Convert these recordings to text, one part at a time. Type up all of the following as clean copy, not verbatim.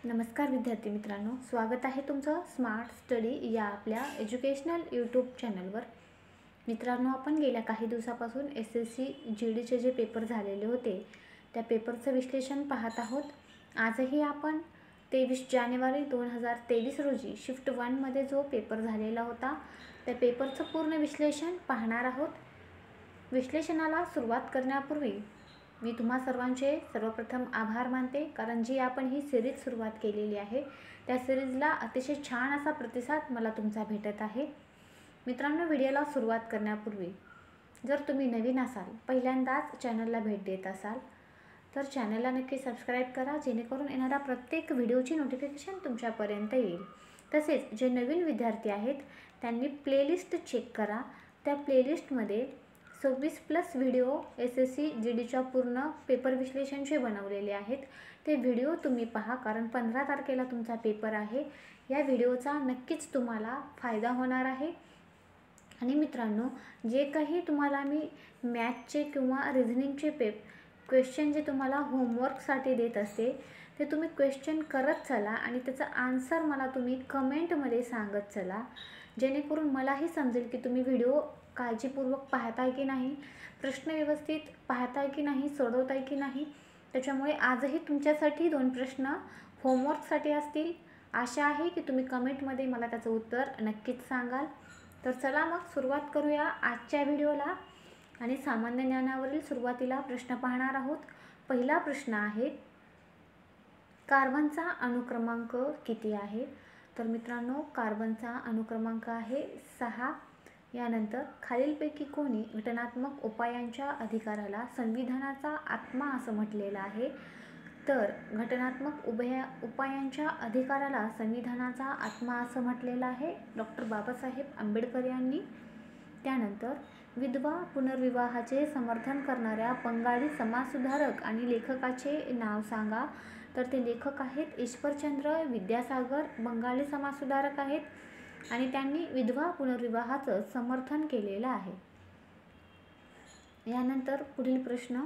नमस्कार विद्यार्थी मित्रांनो, स्वागत आहे तुमचं स्मार्ट स्टडी या आपल्या एज्युकेशनल यूट्यूब चॅनलवर। मित्रांनो, आपण गेल्या काही दिवसापासून SSC GDचे जे पेपर झालेले होते त्या पेपरचं विश्लेषण पाहत आहोत। आजही आपण 23 जानेवारी 2023 रोजी शिफ्ट 1 मध्ये जो पेपर झालेला होता त्या पेपरचं पूर्ण विश्लेषण पाहणार आहोत। विश्लेषणाला सुरुवात करण्यापूर्वी मी तुम्हा सर्वांचे सर्वप्रथम आभार मानते, कारण जी आपण ही सिरीज सुरुवात केलेली आहे त्या सिरीजला अतिशय छान असा प्रतिसाद मला तुमचा भेटत आहे। मित्रांनो, व्हिडिओला सुरुवात करण्यापूर्वी जर तुम्ही नवीन असाल, पहिल्यांदाच चॅनलला भेट देत असाल तर चॅनलला नक्की सबस्क्राइब करा, जेणेकरून येणारा प्रत्येक व्हिडिओची नोटिफिकेशन तुमच्यापर्यंत येईल। तसेच जे नवीन विद्यार्थी आहेत त्यांनी प्लेलिस्ट चेक करा, त्या प्लेलिस्टमध्ये 26+ व्हिडिओ SSC GDच्या पूर्ण पेपर विश्लेषणचे बनवलेले आहेत। ते व्हिडिओ तुम्ही पहा, कारण 15 तारखेला तुमचा पेपर आहे। या व्हिडिओचा नक्कीच तुम्हाला फायदा होणार आहे। आणि मित्रांनो, जे काही तुम्हाला मी मॅथचे किंवा रिझनिंगचे क्वेश्चन जे तुम्हाला होमवर्कसाठी देत असते ते तुम्ही क्वेश्चन करत चला आणि त्याचा आन्सर मला तुम्ही कमेंटमध्ये सांगत चला, जेणेकरून मलाही समजेल की तुम्ही व्हिडिओ काळजीपूर्वक पाहताय की नाही, प्रश्न व्यवस्थित पाहताय की नाही, सोडवताय की नाही। त्याच्यामुळे आजही तुमच्यासाठी 2 प्रश्न होमवर्कसाठी असतील। आशा आहे की तुम्ही कमेंटमध्ये मला त्याचं उत्तर नक्कीच सांगाल। तर चला मग सुरुवात करूया आजच्या व्हिडिओला। आणि सामान्य ज्ञानावरील सुरुवातीला प्रश्न पाहणार आहोत। पहिला प्रश्न आहे, कार्बनचा अणुक्रमांक किती आहे? तर मित्रांनो, कार्बनचा अणुक्रमांक आहे 6। यानंतर खालीलपैकी कोणी घटनात्मक उपायांच्या अधिकाराला संविधानाचा आत्मा असं म्हटलेलं आहे? तर घटनात्मक उपायांच्या अधिकाराला संविधानाचा आत्मा असं म्हटलेलं आहे डॉक्टर बाबासाहेब आंबेडकर यांनी। त्यानंतर विधवा पुनर्विवाहाचे समर्थन करणाऱ्या बंगाली समाजसुधारक आणि लेखकाचे नाव सांगा? तर ते लेखक आहेत ईश्वरचंद्र विद्यासागर, बंगाली समाजसुधारक आहेत आणि त्यांनी विधवा पुनर्विवाहाचं समर्थन केलेलं आहे। यानंतर पुढील प्रश्न,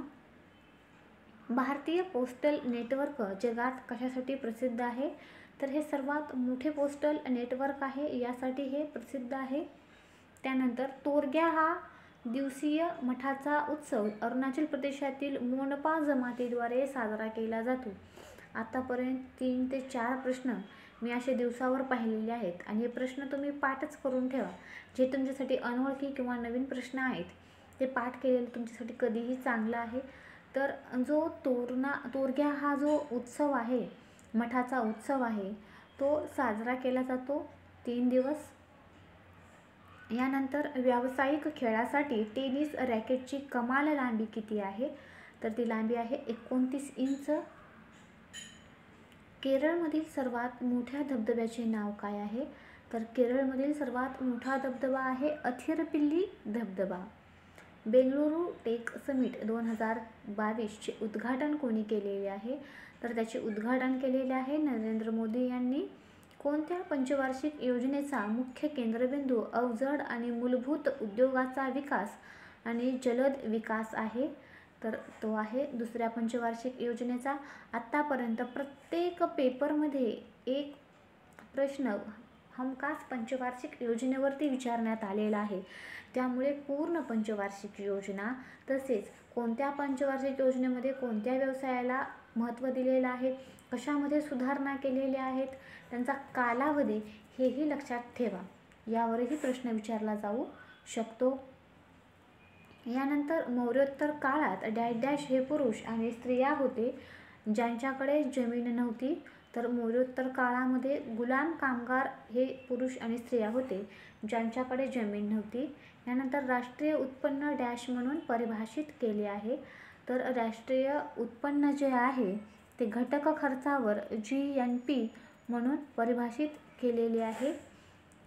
भारतीय पोस्टल नेटवर्क जगात कशासाठी प्रसिद्ध आहे? तर हे सर्वात मोठे पोस्टल नेटवर्क आहे, यासाठी हे प्रसिद्ध आहे। त्यानंतर तोरग्या हा दिवसीय मठाचा उत्सव अरुणाचल प्रदेशातील मोनपा जमातीद्वारे साजरा केला जातो। आतापर्यंत 3 ते 4 प्रश्न मी असे दिवसावर पाहिलेले आहेत आणि हे प्रश्न तुम्ही पाठच करून ठेवा। जे तुमच्यासाठी अनोळखी किंवा नवीन प्रश्न आहेत ते पाठ केलेलं तुमच्यासाठी कधीही चांगलं आहे। तर जो तोरग्या हा जो उत्सव आहे, मठाचा उत्सव आहे, तो साजरा केला जातो 3 दिवस। यानंतर व्यावसायिक खेळासाठी टेनिस रॅकेटची कमाल लांबी किती आहे? तर ती लांबी आहे 29 इंच। केरळमधील सर्वात मोठ्या धबधब्याचे नाव काय आहे? तर केरळमधील सर्वात मोठा धबधबा आहे अथिरपिल्ली धबधबा। बेंगळुरू टेक समिट 2022चे उद्घाटन कोणी केलेले आहे? तर त्याचे उद्घाटन केलेले आहे नरेंद्र मोदी यांनी। कोणत्या पंचवार्षिक योजनेचा मुख्य केंद्रबिंदू अवजड आणि मूलभूत उद्योगाचा विकास आणि जलद विकास आहे? तर तो आहे 2ऱ्या पंचवार्षिक योजनेचा। आत्तापर्यंत प्रत्येक पेपरमध्ये एक प्रश्न हमखास पंचवार्षिक योजनेवरती विचारण्यात आलेला आहे। त्यामुळे पूर्ण पंचवार्षिक योजना, तसेच कोणत्या पंचवार्षिक योजनेमध्ये कोणत्या व्यवसायाला महत्त्व दिलेलं आहे, कशामध्ये सुधारणा केलेल्या आहेत, त्यांचा कालावधी हेही लक्षात ठेवा, यावरही प्रश्न विचारला जाऊ शकतो। यानंतर मौर्योत्तर काळात डॅश डॅश हे पुरुष आणि स्त्रिया होते ज्यांच्याकडे जमीन नव्हती? तर मौर्योत्तर काळामध्ये गुलाम कामगार हे पुरुष आणि स्त्रिया होते ज्यांच्याकडे जमीन नव्हती। यानंतर राष्ट्रीय उत्पन्न डॅश म्हणून परिभाषित केले आहे? तर राष्ट्रीय उत्पन्न जे आहे ते घटक खर्चावर GNP म्हणून परिभाषित केलेले आहे।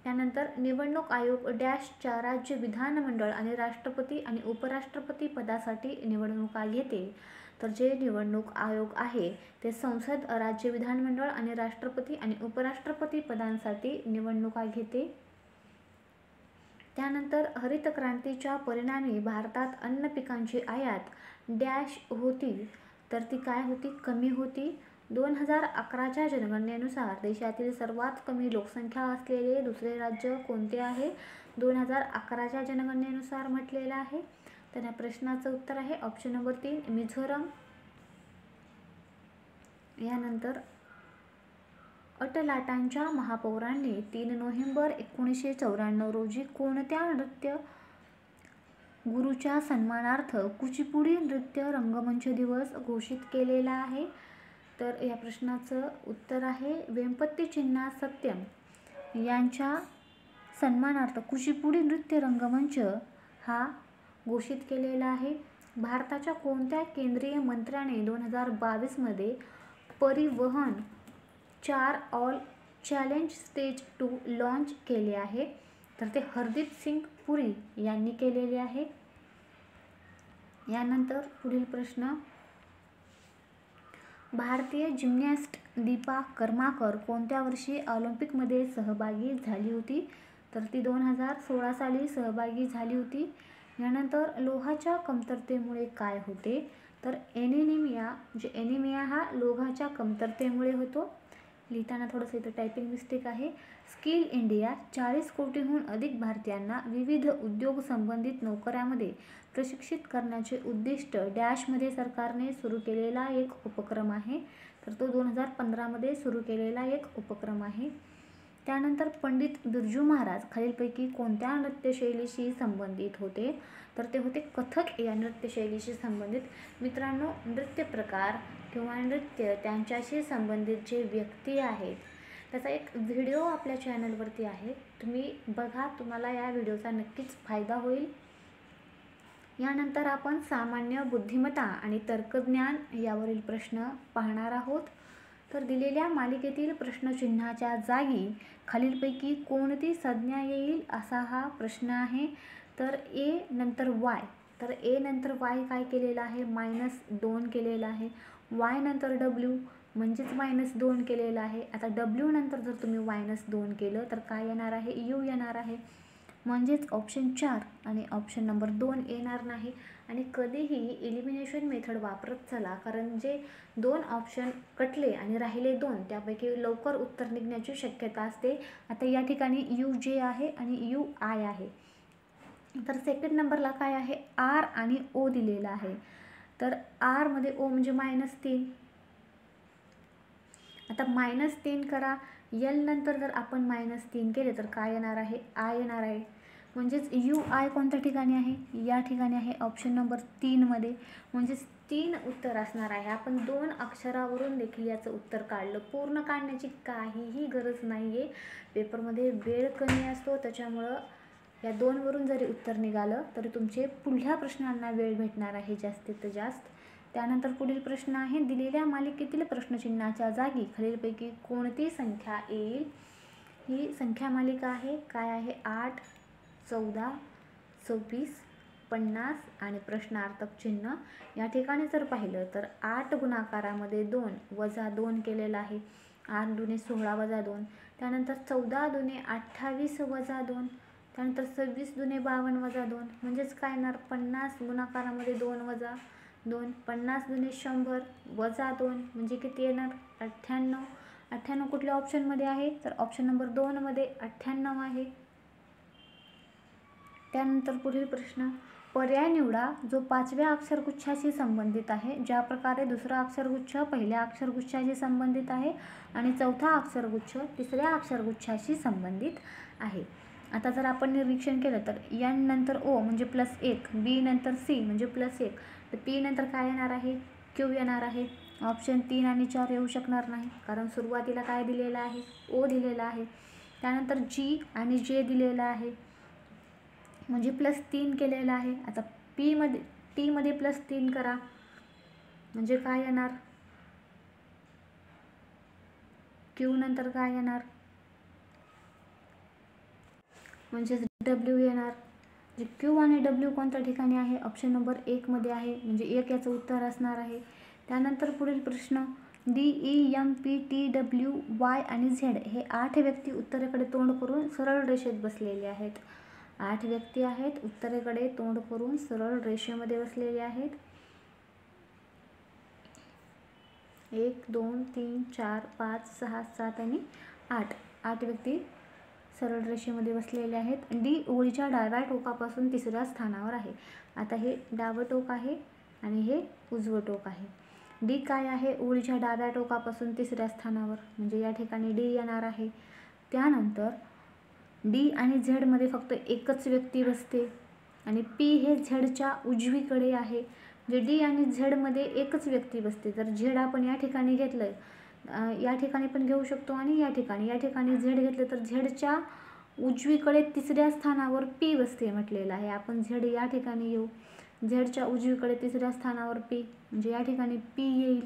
त्यानंतर निवडणूक आयोग डॅशच्या राज्य विधानमंडळ आणि राष्ट्रपती आणि उपराष्ट्रपती पदासाठी निवडणुका घेते? तर जे निवडणूक आयोग आहे ते संसद, राज्य विधानमंडळ आणि राष्ट्रपती आणि उपराष्ट्रपती पदांसाठी निवडणुका घेते। त्यानंतर हरित क्रांतीच्या परिणामी भारतात अन्न पिकांची आयात डॅश होती? तर ती काय होती? कमी होती। 2011च्या जनगणनेनुसार देशातील सर्वात कमी लोकसंख्या असलेले दुसरे राज्य कोणते आहे? 2011च्या जनगणनेनुसार म्हटलेलं आहे. तर या प्रश्नाचं उत्तर आहे ऑप्शन नंबर 3 मिझोरम. यानंतर अटलांटाच्या महापौरांनी 3 नोव्हेंबर 1994 रोजी कोणत्या नृत्य गुरूच्या सन्मानार्थ कुचिपुडी नृत्य रंगमंच दिवस घोषित केलेला आहे? तर या प्रश्नाचं उत्तर आहे वेंपती चिन्ना सत्यम यांच्या सन्मानार्थ कुचिपुडी नृत्य रंगमंच हा घोषित केलेला आहे. भारताच्या कोणत्या केंद्रीय मंत्र्याने 2022 मध्ये परिवहन 4 ऑल चॅलेंज स्टेज 2 लॉन्च केले आहे? तर ते हरदीप सिंग पुरी यांनी केलेले आहे. यानंतर पुढील प्रश्न, भारतीय जिम्नॅस्ट दीपा कर्माकर कोणत्या वर्षी ऑलिम्पिकमध्ये सहभागी झाली होती? तर ती 2016 साली सहभागी झाली होती. यानंतर लोहाच्या कमतरतेमुळे काय होते? तर एनिमिया हा लोहाच्या कमतरतेमुळे होतो. लिहिताना थोडंसं इथं टायपिंग मिस्टेक आहे. स्किल इंडिया 40 कोटींहून अधिक भारतीयांना विविध उद्योग संबंधित नोकऱ्यांमध्ये प्रशिक्षित करण्याचे उद्दिष्ट डॅशमध्ये सरकारने सुरू केलेला एक उपक्रम आहे. तर तो 2015 मध्ये सुरू केलेला एक उपक्रम आहे. त्यानंतर पंडित बिरजू महाराज खालीलपैकी कोणत्या नृत्यशैलीशी संबंधित होते? तर ते होते कथक या नृत्यशैलीशी संबंधित. मित्रांनो, नृत्य प्रकार किंवा नृत्य त्यांच्याशी संबंधित जे व्यक्ती आहेत त्याचा एक व्हिडिओ आपल्या चॅनलवरती आहे, तुम्ही बघा, तुम्हाला या व्हिडिओचा नक्कीच फायदा होईल. यानंतर आपण सामान्य बुद्धिमत्ता आणि तर्कज्ञान यावरील प्रश्न पाहणार आहोत. तर दिलेल्या मालिकेतील प्रश्नचिन्हाच्या जागी खालीलपैकी कोणती संज्ञा येईल असा हा प्रश्न आहे. तर ए नंतर वाय. तर ए नंतर वाय काय केलेलं आहे? -2 केलेलं आहे. वाय नंतर डब्ल्यू म्हणजेच -2 केलेलं आहे. आता डब्ल्यू नंतर जर तुम्ही -2 केलं तर काय येणार आहे? यू येणार आहे. म्हणजेच ऑप्शन 4 आणि ऑप्शन नंबर 2 येणार नाही. आणि कधीही एलिमिनेशन मेथड वापरत चला, कारण जे 2 ऑप्शन कटले आणि राहिले 2 त्यापैकी लवकर उत्तर निघण्याची शक्यता असते. आता या ठिकाणी यू जे आहे आणि यू आय आहे. तर सेकंड नंबरला काय आहे? आर आणि ओ दिलेला आहे. तर आर मध्ये ओ म्हणजे -3. आता -3 करा. यल नंतर जर आपण -3 केले तर काय येणार आहे? आय येणार आहे. म्हणजेच यू आय कोणत्या ठिकाणी आहे? या ठिकाणी आहे ऑप्शन नंबर 3 मध्ये. म्हणजेच 3 उत्तर असणार आहे. आपण 2 अक्षरावरून देखील याचं उत्तर काढलं. पूर्ण काढण्याची काहीही गरज नाही आहे. पेपरमध्ये वेळ कमी असतो, त्याच्यामुळं या 2 वरून जरी उत्तर निघालं तरी तुमचे पुढल्या प्रश्नांना वेळ भेटणार आहे जास्तीत जास्त. त्यानंतर पुढील प्रश्न आहे, दिलेल्या मालिकेतील प्रश्नचिन्हाच्या जागी खालीलपैकी कोणती संख्या येईल? ही संख्या मालिका आहे. काय आहे? 8, 14, 24, 50 आणि प्रश्नार्थक चिन्ह. या ठिकाणी जर पाहिलं तर 8 गुणाकारामध्ये 2 वजा 2 केलेला आहे. 8 दुणे 16 वजा 2. त्यानंतर 14 दुणे 28 वजा 2. त्यानंतर 26 दुणे 52 वजा 2. म्हणजेच काय येणार? 50 गुणाकारामध्ये 2 वजा 2. 50 दुणे 100 वजा 2 म्हणजे किती येणार? 98. 98 कुठल्या ऑप्शनमध्ये आहे? तर ऑप्शन नंबर 2 मध्ये 98 आहे. त्यानंतर पुढील प्रश्न, पर्याय निवडा जो 5व्या अक्षरगुच्छाशी संबंधित आहे. ज्या प्रकारे दुसरा अक्षरगुच्छ पहिल्या अक्षरगुच्छाशी संबंधित आहे आणि चौथा अक्षरगुच्छ तिसऱ्या अक्षरगुच्छाशी संबंधित आहे. आता जर आपण निरीक्षण केलं तर एन नंतर ओ म्हणजे +1, बी नंतर सी म्हणजे +1, तर पी नंतर काय येणार आहे? क्यू येणार आहे. ऑप्शन 3 आणि 4 येऊ शकणार नाही, कारण सुरुवातीला काय दिलेलं आहे? ओ दिलेला आहे. त्यानंतर जी आणि जे दिलेलं आहे म्हणजे +3 केलेलं आहे. आता टी मध्ये +3 करा म्हणजे काय येणार? क्यू नंतर काय येणार? म्हणजे डब्ल्यू येणार. जे क्यू आणि डब्ल्यू कोणत्या ठिकाणी आहे? ऑप्शन नंबर 1 मध्ये आहे. म्हणजे 1 याचं उत्तर असणार आहे. त्यानंतर पुढील प्रश्न, DEMPTWY आणि झेड हे 8 व्यक्ती उत्तरेकडे तोंड करून सरळ रेषेत बसलेले आहेत. 8 व्यक्ती आहेत, उत्तरेकडे तोंड करून सरळ रेषेमध्ये बसलेले आहेत. 1 2 3 4 5 6 7 आणि 8 व्यक्ती सरळ रेषेमध्ये बसलेले आहेत. डी ओळीच्या डाव्या टोकापासून तिसऱ्या स्थानावर आहे. आता हे डावं टोक आहे आणि हे उजवं टोक आहे. डी काय आहे? ओळीच्या डाव्या टोकापासून तिसऱ्या स्थानावर, म्हणजे या ठिकाणी डी येणार आहे. त्यानंतर डी आणि झेडमध्ये फक्त एकच व्यक्ती बसते आणि पी हे झेडच्या उजवीकडे आहे. जे डी आणि झेडमध्ये एकच व्यक्ती बसते. जर झेड आपण या ठिकाणी घेतलं, या ठिकाणी पण घेऊ शकतो आणि या ठिकाणी झेड घेतलं तर झेडच्या उजवीकडे तिसऱ्या स्थानावर पी बसते म्हटलेलं आहे. आपण झेड या ठिकाणी घेऊ, झेडच्या उजवीकडे तिसऱ्या स्थानावर पी, म्हणजे या ठिकाणी पी येईल.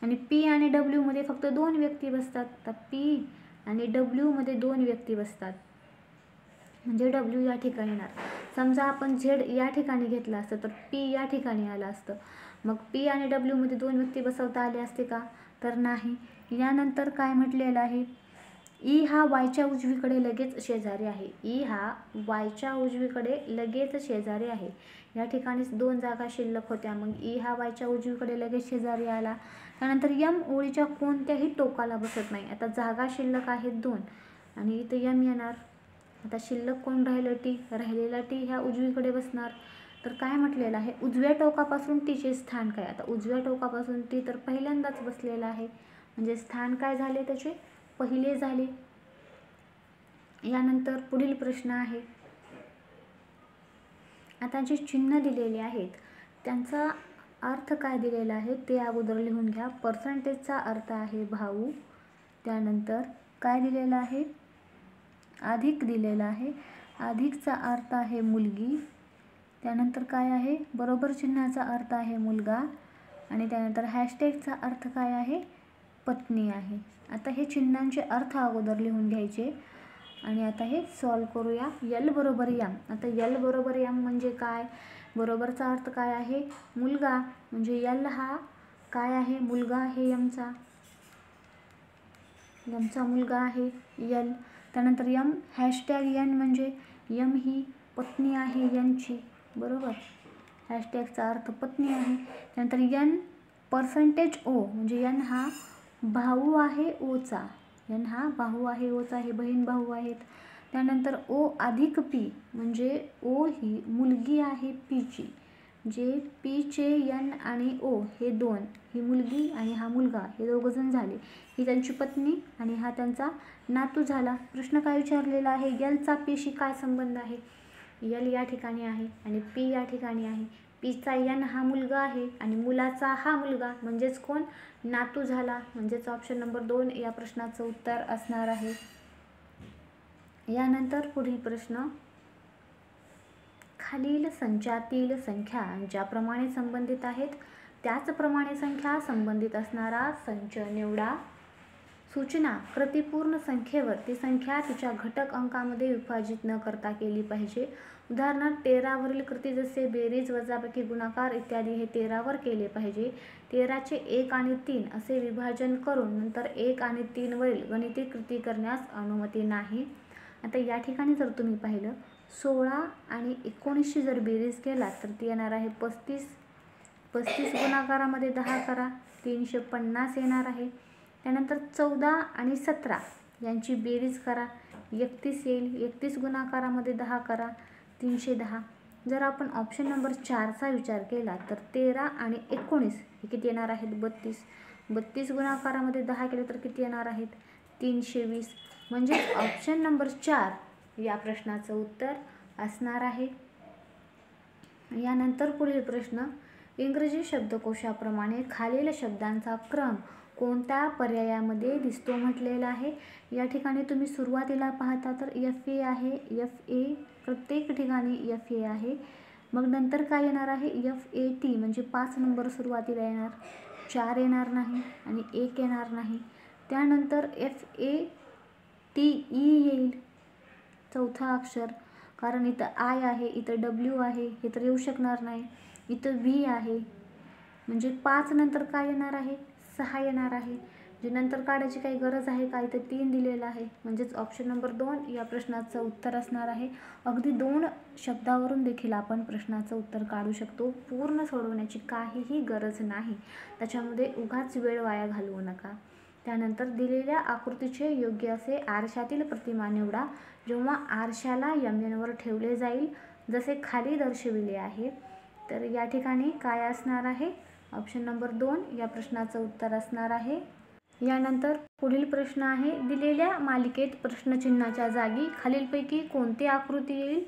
आणि पी आणि डब्ल्यूमध्ये फक्त 2 व्यक्ती बसतात. तर पी आणि डब्ल्यूमध्ये 2 व्यक्ती बसतात, म्हणजे डब्ल्यू या ठिकाणी येणार. समजा आपण झेड या ठिकाणी घेतलं असतं तर पी या ठिकाणी आलं असतं. मग पी आणि डब्ल्यूमध्ये 2 व्यक्ती बसवता आले असते का? तर नाही. यानंतर काय म्हटलेलं आहे? ई हा वायच्या उजवीकडे लगेच शेजारी आहे. ई हा वायच्या उजवीकडे लगेच शेजारी आहे. या ठिकाणीच 2 जागा शिल्लक होत्या, मग ई हा वायच्या उजवीकडे लगेच शेजारी आला. त्यानंतर यम ओळीच्या कोणत्याही टोकाला बसत नाही. आता जागा शिल्लक आहेत 2 आणि इथं यम येणार. आता शिल्लक कोण राहिलं? टी. राहिलेला टी ह्या उजवीकडे बसणार. तर काय म्हटलेलं आहे? उजव्या टोकापासून टीचे स्थान काय? आता उजव्या टोकापासून टी तर पहिल्यांदाच बसलेला आहे, म्हणजे स्थान काय झाले त्याचे? पहिले झाले. यानंतर पुढील प्रश्न आहे. आता जे चिन्ह दिलेले आहेत त्यांचा अर्थ काय दिलेला आहे ते अगोदर लिहून घ्या. पर्सेंटेजचा अर्थ आहे भाऊ. त्यानंतर काय दिलेलं आहे? अधिक दिलेला आहे. अधिकचा अर्थ आहे मुलगी. त्यानंतर काय आहे? बरोबर चिन्हाचा अर्थ आहे मुलगा. आणि त्यानंतर हॅशटॅगचा अर्थ काय आहे? पत्नी आहे. आता हे चिन्हांचे अर्थ अगोदर लिहून घ्यायचे आणि आता हे सॉल्व करूया. यल बरोबर यम. आता यल बरोबर यम म्हणजे काय? बरोबरचा अर्थ काय आहे? मुलगा, म्हणजे यल हा काय आहे? मुलगा आहे यमचा. यमचा मुलगा आहे यल. त्यानंतर यम हॅशटॅग यन म्हणजे यम ही पत्नी आहे यनची, बरोबर. हॅशटॅगचा अर्थ पत्नी आहे. त्यानंतर यन पर्सेंटेज ओ, म्हणजे यन हा भाऊ आहे ओचा. यन हा भाऊ आहे ओचा, हे बहीण भाऊ आहेत. त्यानंतर ओ अधिक पी, म्हणजे ओ ही मुलगी आहे पीची. जे पीचे यन आणि ओ हे 2, ही मुलगी आणि हा मुलगा, हे दोघंजण झाले. ही त्यांची पत्नी आणि हा त्यांचा नातू झाला. प्रश्न काय विचारलेला आहे? यलचा पीशी काय संबंध आहे? यल या ठिकाणी आहे आणि पी या ठिकाणी आहे. पीचा यन हा मुलगा आहे आणि मुलाचा हा मुलगा, म्हणजेच कोण? नातू झाला. म्हणजेच ऑप्शन नंबर 2 या प्रश्नाचं उत्तर असणार आहे. यानंतर पुढील प्रश्न. खालील संचातील संख्या ज्याप्रमाणे संबंधित आहेत त्याचप्रमाणे संख्या संबंधित असणारा संच निवडा. सूचना. प्रतिपूर्ण संख्येवर ती संख्या तिच्या घटक अंकामध्ये विभाजित न करता केली पाहिजे. उदाहरणार्थ 13 वरील कृती जसे बेरीज, वजाबाकी, गुणाकार इत्यादी हे 13 वर केले पाहिजे. 13चे 1 आणि 3 असे विभाजन करून नंतर 1 आणि 3 वरील गणिती कृती करण्यास अनुमती नाही. आता या ठिकाणी जर तुम्ही पाहिलं 16 आणि 19ची जर बेरीज केला तर ती येणार आहे 35. 35 गुणाकारामध्ये 10 करा, 350 येणार आहे. त्यानंतर 14 आणि 17 यांची बेरीज करा, 31 येईल. 31 गुणाकारामध्ये 10 करा, 310. जर आपण ऑप्शन नंबर 4चा विचार केला तर 13 आणि 19 हे किती येणार आहेत? 32. 32 गुणाकारामध्ये 10 केले तर किती येणार आहेत? 320. म्हणजे ऑप्शन नंबर 4 या प्रश्नाचं उत्तर असणार आहे. यानंतर पुढील प्रश्न. इंग्रजी शब्दकोशाप्रमाणे खालील शब्दांचा क्रम कोणत्या पर्यायामध्ये दिसतो म्हटलेला आहे. या ठिकाणी तुम्ही सुरुवातीला पाहता तर FA आहे, FA प्रत्येक ठिकाणी FA आहे. मग नंतर काय येणार आहे? FAT, म्हणजे 5 नंबर सुरुवातीला येणार, 4 येणार नाही आणि 1 येणार नाही. त्यानंतर FATE येईल, चौथा अक्षर, कारण इथं I आहे, इथं W आहे, हे तर येऊ शकणार नाही. इथं V आहे, म्हणजे 5 नंतर काय येणार आहे? 6 येणार आहे. जे नंतर काढायची काही गरज आहे का, इथे 3 दिलेलं आहे, म्हणजेच ऑप्शन नंबर 2 या प्रश्नाचं उत्तर असणार आहे. अगदी 2 शब्दावरून देखील आपण प्रश्नाचं उत्तर काढू शकतो. पूर्ण सोडवण्याची काहीही गरज नाही, त्याच्यामध्ये उगाच वेळ वाया घालवू नका. त्यानंतर दिलेल्या आकृतीचे योग्य असे आरशातील प्रतिमा निवडा. जेव्हा आरशाला यमनवर ठेवले जाईल जसे खाली दर्शविले आहे, तर या ठिकाणी काय असणार आहे, ऑप्शन नंबर 2 या प्रश्नाचं उत्तर असणार आहे. यानंतर पुढील प्रश्न आहे, दिलेल्या मालिकेत प्रश्नचिन्हाच्या जागी खालीलपैकी कोणती आकृती येईल,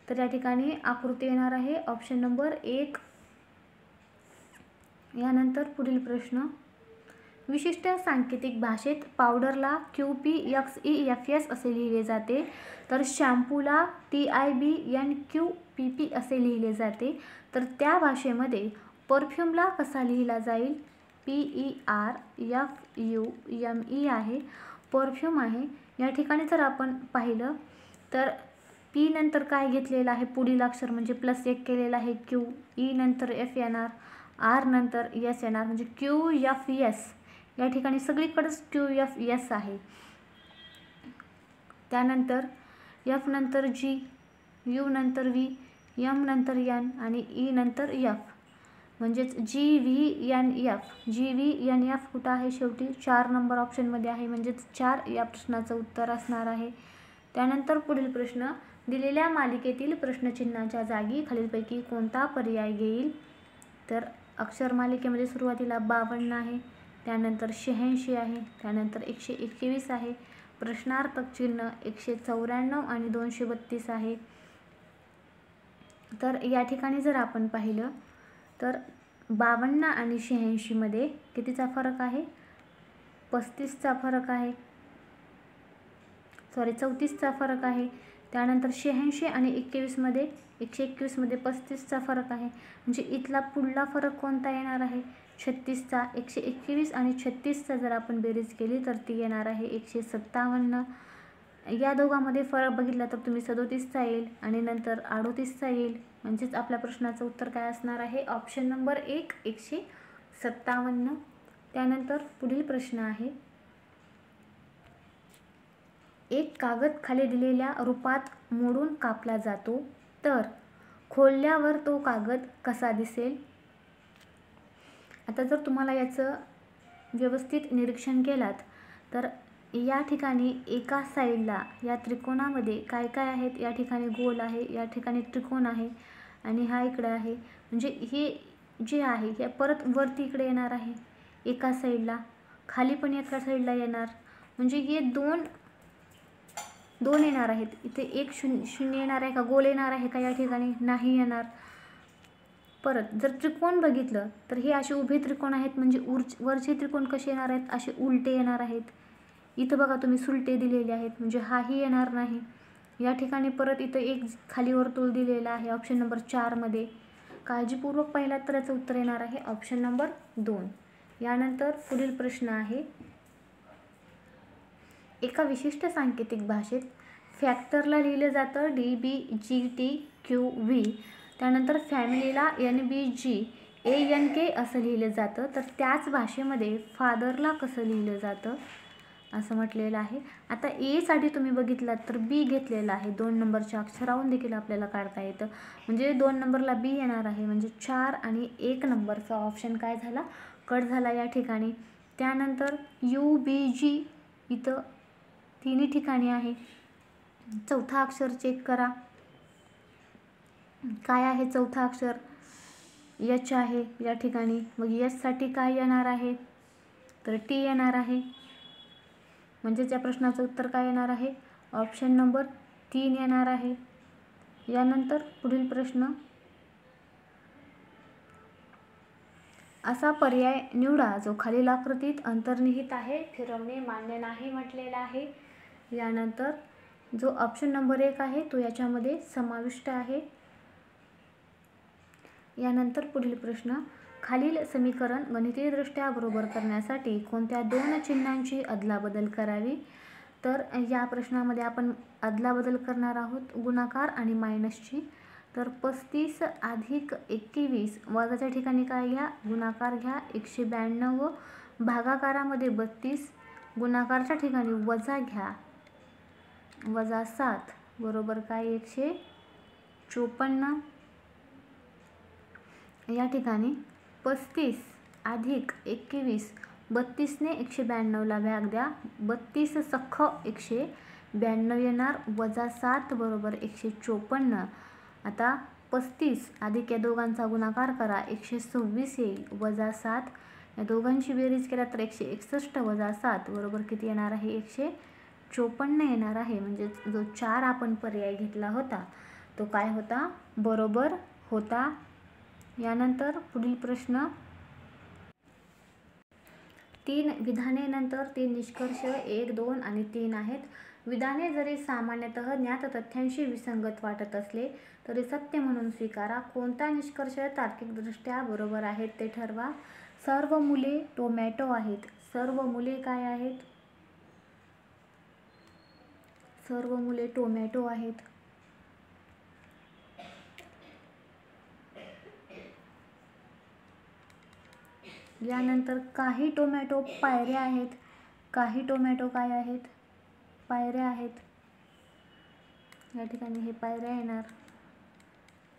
तर या ठिकाणी आकृती येणार आहे ऑप्शन नंबर 1. यानंतर पुढील प्रश्न, विशिष्ट सांकेतिक भाषेत पावडरला QPXEFS असे लिहिले जाते, तर शॅम्पूला TIBNQPP असे लिहिले जाते, तर त्या भाषेमध्ये परफ्यूमला कसा लिहिला जाईल, PERFUME आहे, परफ्यूम आहे. या ठिकाणी जर आपण पाहिलं तर P नंतर काय घेतलेलं आहे, पुढील अक्षर म्हणजे +1 केलेला आहे Q, E नंतर F येणार, R नंतर S येणार, म्हणजे QFS. या ठिकाणी सगळीकडेच QFS आहे. त्यानंतर F नंतर G, U नंतर V, M नंतर N आणि E नंतर F, म्हणजेच GVNF कुठं आहे, शेवटी 4 नंबर ऑप्शनमध्ये आहे, म्हणजेच 4 या प्रश्नाचं उत्तर असणार आहे. त्यानंतर पुढील प्रश्न, दिलेल्या मालिकेतील प्रश्नचिन्हाच्या जागी खालीलपैकी कोणता पर्याय घेईल, तर अक्षर मालिकेमध्ये सुरुवातीला 52 आहे, त्यानंतर 86 आहे, त्यानंतर 121 आहे, प्रश्नार्थक चिन्ह 194 आणि 232 आहे. तर या ठिकाणी जर आपण पाहिलं तर 52 आणि 86 मध्ये कितीचा फरक आहे, 35चा फरक आहे, 34चा फरक आहे. त्यानंतर 86 आणि 121 मध्ये 35चा फरक आहे, म्हणजे इथला पुढला फरक कोणता येणार आहे, 36चा. 121 आणि 36चा जर आपण बेरीज केली तर ती येणार आहे 157. या दोघांमध्ये फरक बघितला तर तुम्ही 37चा येईल आणि नंतर 38चा येईल, म्हणजेच आपल्या प्रश्नाचं उत्तर काय असणार आहे, ऑप्शन नंबर 1 157. त्यानंतर पुढील प्रश्न आहे, एक कागद खाली दिलेल्या रूपात मोडून कापला जातो, तर खोलल्यावर तो कागद कसा दिसेल. आता जर तुम्हाला याचं व्यवस्थित निरीक्षण केलात तर या ठिकाणी एका साईडला या त्रिकोणामध्ये काय काय आहेत, या ठिकाणी गोल आहे, या ठिकाणी त्रिकोण आहे आणि हा इकडे आहे, म्हणजे हे जे आहे हे परत वरती इकडे येणार आहे एका साईडला, खाली पण एका साईडला येणार, म्हणजे हे दोन येणार आहेत. इथे एक शून्य येणार आहे का, गोल येणार आहे का, या ठिकाणी नाही येणार. परत जर त्रिकोण बघितलं तर हे असे उभे त्रिकोण आहेत, म्हणजे वरचे त्रिकोण कसे येणार आहेत, असे उलटे येणार आहेत. इथं बघा तुम्ही सुलटे दिलेले आहेत, म्हणजे हाही येणार नाही. या ठिकाणी परत इथं एक खाली वर्तुळ दिलेला आहे ऑप्शन नंबर 4 मध्ये, काळजीपूर्वक पाहिलात तर याचं उत्तर येणार आहे ऑप्शन नंबर 2. यानंतर पुढील प्रश्न आहे, एका विशिष्ट सांकेतिक भाषेत फॅक्टरला लिहिलं जातं DBGTQV, त्यानंतर फॅमिलीला NBGANK असं लिहिलं जातं, तर त्याच भाषेमध्ये फादरला कसं लिहिलं जातं असं म्हटलेलं आहे. आता ए साठी तुम्ही बघितलात तर बी घेतलेला आहे, 2 नंबरच्या अक्षरावरून देखील आपल्याला काढता येतं, म्हणजे 2 नंबरला बी येणार आहे, म्हणजे 4 आणि 1 नंबरचा ऑप्शन काय झाला, कट झाला या ठिकाणी. त्यानंतर UBG इथं तिन्ही ठिकाणी आहे. चौथा अक्षर चेक करा, काय आहे चौथा अक्षर, H आहे या ठिकाणी, मग H साठी काय येणार आहे, तर T येणार आहे, म्हणजे त्या प्रश्नाचं उत्तर काय येणार आहे, ऑप्शन नंबर 3 येणार आहे. यानंतर पुढील प्रश्न, असा पर्याय निवडा जो खालील आकृतीत अंतर्निहित आहे, फिरवणे मान्य नाही म्हटलेला आहे. यानंतर जो ऑप्शन नंबर 1 आहे तो याच्यामध्ये समाविष्ट आहे. यानंतर पुढील प्रश्न, खालील समीकरण गणितीयदृष्ट्या बरोबर करण्यासाठी कोणत्या 2 चिन्हांची अदलाबदल करावी, तर या प्रश्नामध्ये आपण अदलाबदल करणार आहोत गुणाकार आणि मायनसची. तर 35 अधिक 21 वजाच्या ठिकाणी काय घ्या, गुणाकार घ्या, 192 भागाकारामध्ये 32, गुणाकारच्या ठिकाणी वजा घ्या, वजा 7 बरोबर काय 154. या ठिकाणी 35 अधिक 21, 32 ने 192ला भाग द्या, 32 सख्ख 192 येणार, वजा 7 बरोबर 154. आता 35 अधिक या दोघांचा गुणाकार करा, 126 येईल, वजा 7 या दोघांची बेरीज केला तर 161 वजा 7 बरोबर किती येणार आहे 154 येणार आहे. म्हणजे जो 4 आपण पर्याय घेतला होता तो काय होता, बरोबर होता. यानंतर पुढील प्रश्न, 3 विधाने नंतर 3 निष्कर्ष 1, 2 आणि 3 आहेत. विधाने जरी सामान्यतः ज्ञात तथ्यांशी विसंगत वाटत असले तरी सत्य म्हणून स्वीकारा. कोणता निष्कर्ष तार्किकदृष्ट्या बरोबर आहेत ते ठरवा. सर्व मुले टोमॅटो आहेत. सर्व मुले काय आहेत, सर्व मुले टोमॅटो आहेत. यानंतर काही टोमॅटो पायऱ्या आहेत. काही टोमॅटो काय आहेत, पायऱ्या आहेत. या ठिकाणी हे पायऱ्या येणार.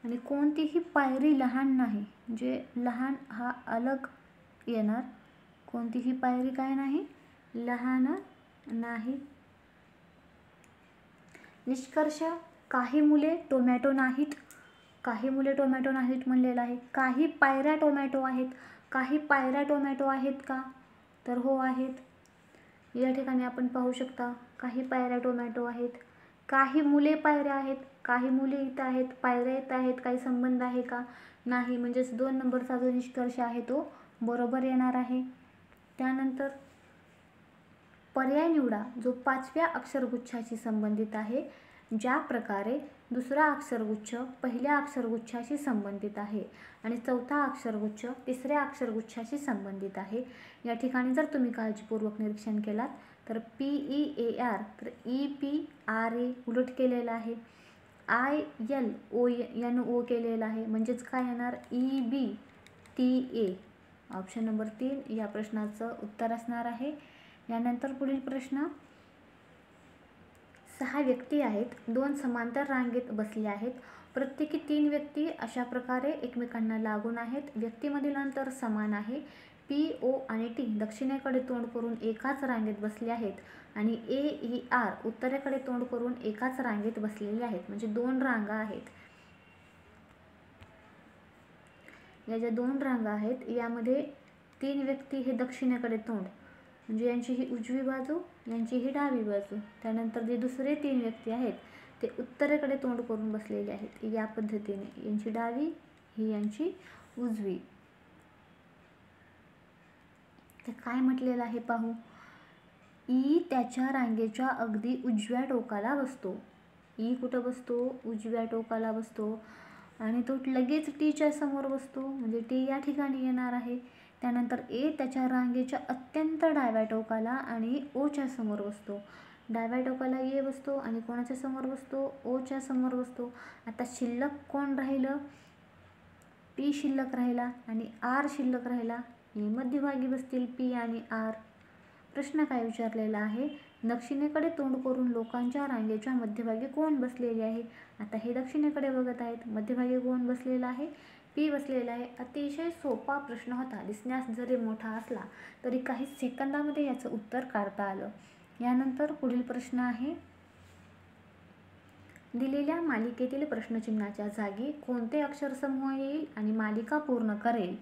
आणि कोणतीही पायरी लहान नाही, म्हणजे लहान हा अलग येणार. कोणतीही पायरी काय नाही, लहान नाही. निष्कर्ष, काही मुले टोमॅटो नाहीत. काही मुले टोमॅटो नाहीत म्हणलेलं आहे. काही पायऱ्या टोमॅटो आहेत. काही पायऱ्या टोमॅटो आहेत का, तर हो आहेत. या ठिकाणी आपण पाहू शकता काही पायऱ्या टोमॅटो आहेत. काही मुले पायऱ्या आहेत. काही मुले इथं आहेत, पायऱ्या येत आहेत, काही संबंध आहे का, नाही. म्हणजेच 2 नंबरचा जो निष्कर्ष आहे तो बरोबर येणार आहे. त्यानंतर पर्याय निवडा जो 5व्या अक्षरगुच्छाशी संबंधित आहे, ज्या प्रकारे दुसरा अक्षरगुच्छ पहिल्या अक्षरगुच्छाशी संबंधित आहे आणि चौथा अक्षरगुच्छ तिसऱ्या अक्षरगुच्छाशी संबंधित आहे. या ठिकाणी जर तुम्ही काळजीपूर्वक निरीक्षण केलात तर PEAR तर EPRA उलट केलेला आहे. ILONO केलेला आहे. म्हणजेच काय येणार, EBTA. ऑप्शन नंबर 3 या प्रश्नाचं उत्तर असणार आहे. यानंतर पुढील प्रश्न, 6 व्यक्ती आहेत. 2 समांतर रांगेत बसले आहेत. प्रत्येकी 3 व्यक्ती अशा प्रकारे एकमेकांना लागून आहेत. व्यक्तीमधील अंतर समान आहे. P, O आणि T दक्षिणेकडे तोंड करून एकाच रांगेत बसले आहेत आणि A, E, R उत्तरेकडे तोंड करून एकाच रांगेत बसलेले आहेत. म्हणजे 2 रांगा आहेत. या ज्या 2 रांगा आहेत यामध्ये 3 व्यक्ती हे दक्षिणेकडे तोंड, म्हणजे यांची ही उजवी बाजू, यांची ही डावी बाजू. त्यानंतर जे दुसरे 3 व्यक्ती आहेत ते उत्तरेकडे तोंड करून बसलेले आहेत. या पद्धतीने यांची डावी, ही यांची उजवी. तर काय म्हटलेलं आहे पाहू. ई त्याच्या रांगेच्या अगदी उजव्या टोकाला बसतो. ई कुठं बसतो, उजव्या टोकाला बसतो. आणि तो लगेच टीच्या समोर बसतो, म्हणजे टी या ठिकाणी येणार आहे. त्यानंतर ए त्याच्या रांगेच्या अत्यंत डाव्या टोकाला आणि ओच्या समोर बसतो. डाव्या टोकाला ए बसतो आणि कोणाच्या समोर बसतो, ओच्या समोर बसतो. आता शिल्लक कोण राहिलं, पी शिल्लक राहिला आणि आर शिल्लक राहिला. हे मध्यभागी बसतील पी आणि आर. प्रश्न काय विचारलेला आहे, दक्षिणेकडे तोंड करून लोकांच्या रांगेच्या मध्यभागी कोण बसलेले आहे. आता हे दक्षिणेकडे बघत आहेत, मध्यभागी कोण बसलेला आहे, पी बसलेला आहे. अतिशय सोपा प्रश्न होता. दिसण्यास जरी मोठा असला तरी काही सेकंदामध्ये याचं उत्तर काढता आलं. यानंतर पुढील प्रश्न आहे, दिलेल्या मालिकेतील प्रश्नचिन्हाच्या जागी कोणते अक्षरसमूह येईल आणि मालिका पूर्ण करेल,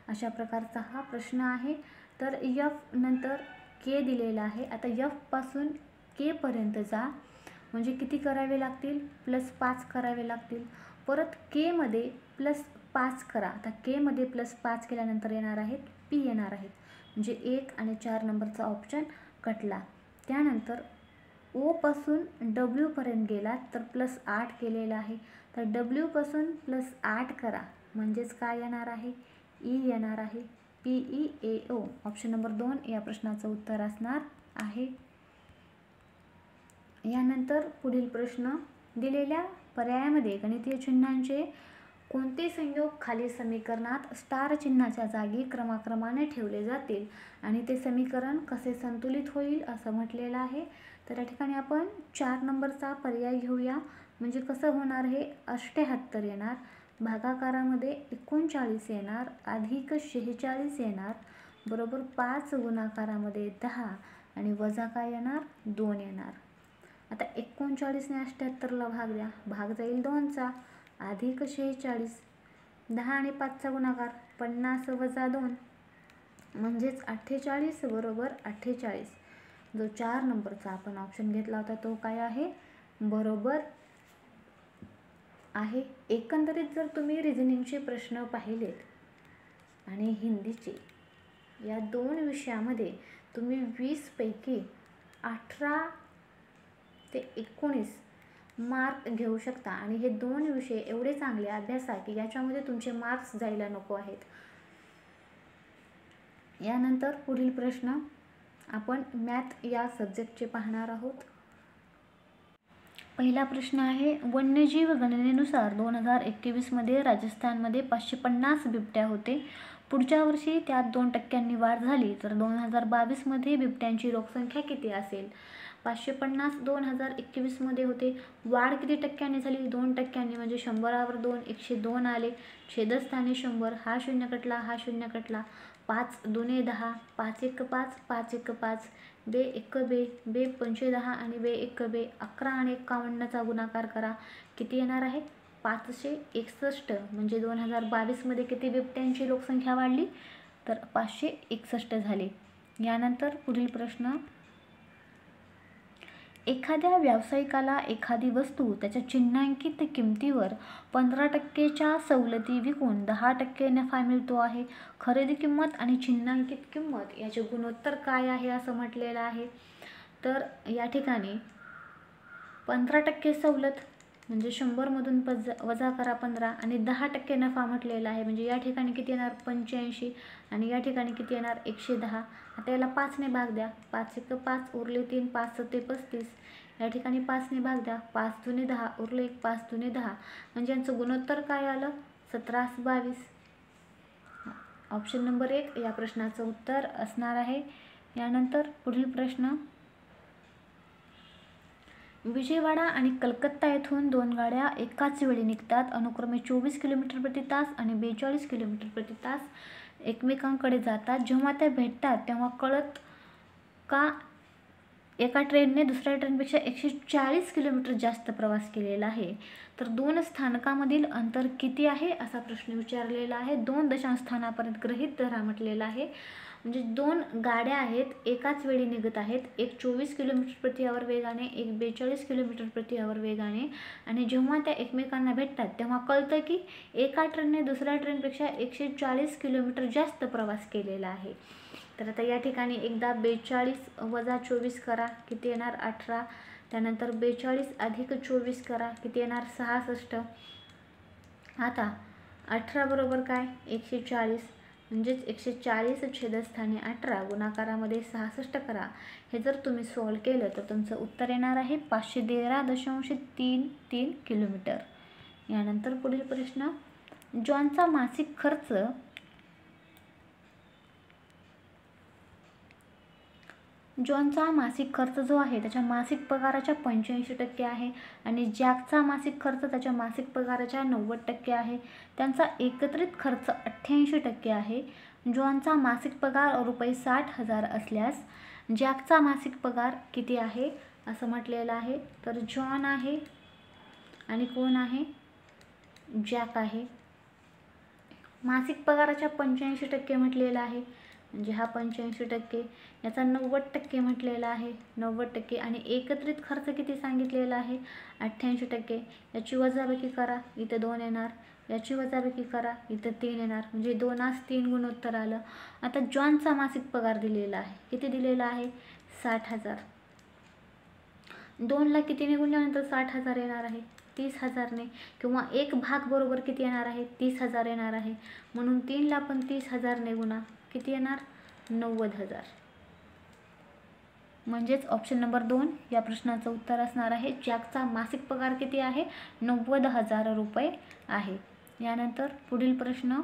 अशा प्रकारचा हा प्रश्न आहे. तर F नंतर K दिलेला आहे. आता F पासून K पर्यंत जा, म्हणजे किती करावे लागतील, +5 करावे लागतील. परत K मध्ये +5 करा. आता K मध्ये +5 केल्यानंतर येणार आहेत P येणार आहेत, म्हणजे 1 आणि 4 नंबरचा ऑप्शन कटला. त्यानंतर O पासून W पर्यंत गेलात तर +8 केलेला आहे. तर W पासून +8 करा, म्हणजेच काय येणार आहे, E येणार आहे. PEAO ऑप्शन नंबर 2 या प्रश्नाचं उत्तर असणार आहे. यानंतर पुढील प्रश्न, दिलेल्या पर्यायामध्ये गणितीय चिन्हांचे कोणते संयोग खाली समीकरणात स्टार चिन्हाच्या जागी क्रमाक्रमाने ठेवले जातील आणि ते समीकरण कसे संतुलित होईल असं म्हटलेलं आहे. तर या ठिकाणी आपण 4 नंबरचा पर्याय घेऊया. म्हणजे कसं होणार, हे 78 येणार, भागाकारामध्ये 39 येणार, अधिक 46 येणार, बरोबर 5 गुणाकारामध्ये 10 आणि वजा काय येणार, 2 येणार. आता 39 ने 78ला भाग द्या, भाग जाईल 2चा, अधिक 46, 10 आणि 5चा गुणाकार 50 वजा 2 म्हणजेच 48 बरोबर 48. जो 4 नंबरचा आपण ऑप्शन घेतला होता तो काय आहे, बरोबर आहे. एकंदरीत जर तुम्ही रिझनिंगचे प्रश्न पाहिलेत आणि हिंदीचे या 2 विषयामध्ये तुम्ही 20 पैकी 18 ते 19 मार्क घेऊ शकता आणि हे 2 विषय एवढे चांगले अभ्यासा की याच्यामध्ये तुमचे मार्क्स जायला नको आहेत. यानंतर पुढील प्रश्न आपण मॅथ या सब्जेक्टचे पाहणार आहोत. पहिला प्रश्न आहे, वन्यजीव गणनेनुसार 2021 मध्ये राजस्थानमध्ये 550 बिबट्या होते. पुढच्या वर्षी त्यात 2% वाढ झाली तर 2022 मध्ये बिबट्यांची लोकसंख्या किती असेल. 550 2021 मध्ये होते, वाढ किती टक्क्यांनी झाली, 2% म्हणजे 100वर 2 102 आले. छेदस्थानी 100, हा शून्य कटला, हा शून्य कटला, 5 2 10, 5 1 5, 5 1 5, बे 1 बे, बे 5 10 आणि बे 1 बे, 11 आणि 51चा गुणाकार करा, किती येणार आहे, 561. म्हणजे 2022 मध्ये किती बिबट्यांची लोकसंख्या वाढली, तर 561 झाली. यानंतर पुढील प्रश्न, एखाद्या व्यावसायिकाला एखादी वस्तू त्याच्या चिन्हांकित किमतीवर 15%च्या सवलती विकून 10% नफा मिळतो आहे. खरेदी किंमत आणि चिन्हांकित किंमत याचे गुणोत्तर काय आहे असं म्हटलेलं आहे. तर या ठिकाणी 15% सवलत म्हणजे 100मधून वजा करा 15 आणि 10% नफा म्हटलेला आहे. म्हणजे या ठिकाणी किती येणार, 85 आणि या ठिकाणी किती येणार, 110. आता याला 5 ने भाग द्या, 5 1 5 उरले 3, 5 7 35. या ठिकाणी 5 ने भाग द्या, 5 2 10 उरले 1, 5 2 10. म्हणजे यांचं गुणोत्तर काय आलं, 17 22. ऑप्शन नंबर 1 या प्रश्नाचं उत्तर असणार आहे. यानंतर पुढील प्रश्न, विजयवाडा आणि कलकत्ता येथून 2 गाड्या एकाच वेळी निघतात. अनुक्रमे 24 किलोमीटर प्रति तास आणि 42 किलोमीटर प्रति तास एकमेकांकडे जातात. जेव्हा त्या भेटतात तेव्हा कळत का एका ट्रेनने दुसऱ्या ट्रेनपेक्षा 140 किलोमीटर जास्त प्रवास केलेला आहे. तर 2 स्थानकामधील अंतर किती आहे असा प्रश्न विचारलेला आहे. 2 दशांशस्थानापर्यंत गृहीत धरा म्हटलेला आहे. म्हणजे 2 गाड्या आहेत, एकाच वेळी निघत आहेत. एक 24 किलोमीटर प्रति आवर वेगाने, एक 42 किलोमीटर प्रति आवर वेगाने. आणि जेव्हा त्या एकमेकांना भेटतात तेव्हा कळतं की एका ट्रेनने दुसऱ्या ट्रेनपेक्षा 140 किलोमीटर जास्त प्रवास केलेला आहे. तर आता या ठिकाणी एकदा 42 वजा 24 करा, किती येणार, 18. त्यानंतर 42 अधिक 24 करा, किती येणार, 66. आता 18 बरोबर काय, 140. म्हणजेच 140 छेदस्थानी 18 गुणाकारामध्ये 66 करा. हे जर तुम्ही सॉल्व केलं तर तुमचं उत्तर येणार आहे 513.33 किलोमीटर. यानंतर पुढील प्रश्न, जॉनचा मासिक खर्च जो आहे त्याच्या मासिक पगाराच्या 85% आहे आणि जॅकचा मासिक खर्च त्याच्या मासिक पगाराच्या 90% आहे. त्यांचा एकत्रित खर्च 88% आहे. जॉनचा मासिक पगार रुपये 60,000 असल्यास जॅकचा मासिक पगार किती आहे असं म्हटलेलं आहे. तर जॉन आहे आणि कोण आहे, जॅक आहे. मासिक पगाराच्या 85% म्हटलेला आहे, म्हणजे हा 85%, याचा 90% म्हटलेला आहे, 90%. आणि एकत्रित खर्च किती सांगितलेला आहे, 88%. याची वजाबाकी करा, इथं 2 येणार. याची वजाबाकी करा, इथं 3 येणार. म्हणजे 2 3 गुणोत्तर आलं. आता जॉनचा मासिक पगार दिलेला आहे, किती दिलेला आहे, 60,000. 2ला किती ने गुणल्यानंतर 60,000 येणार आहे, 30,000 ने. किंवा 1 भाग बरोबर किती येणार आहे, 30,000 येणार आहे. म्हणून 3ला पण 30,000 ने गुणा, किती येणार, 90,000. म्हणजेच ऑप्शन नंबर 2 या प्रश्नाचं उत्तर असणार आहे. जॅकचा मासिक पगार किती आहे, 90,000 रुपये आहे. यानंतर पुढील प्रश्न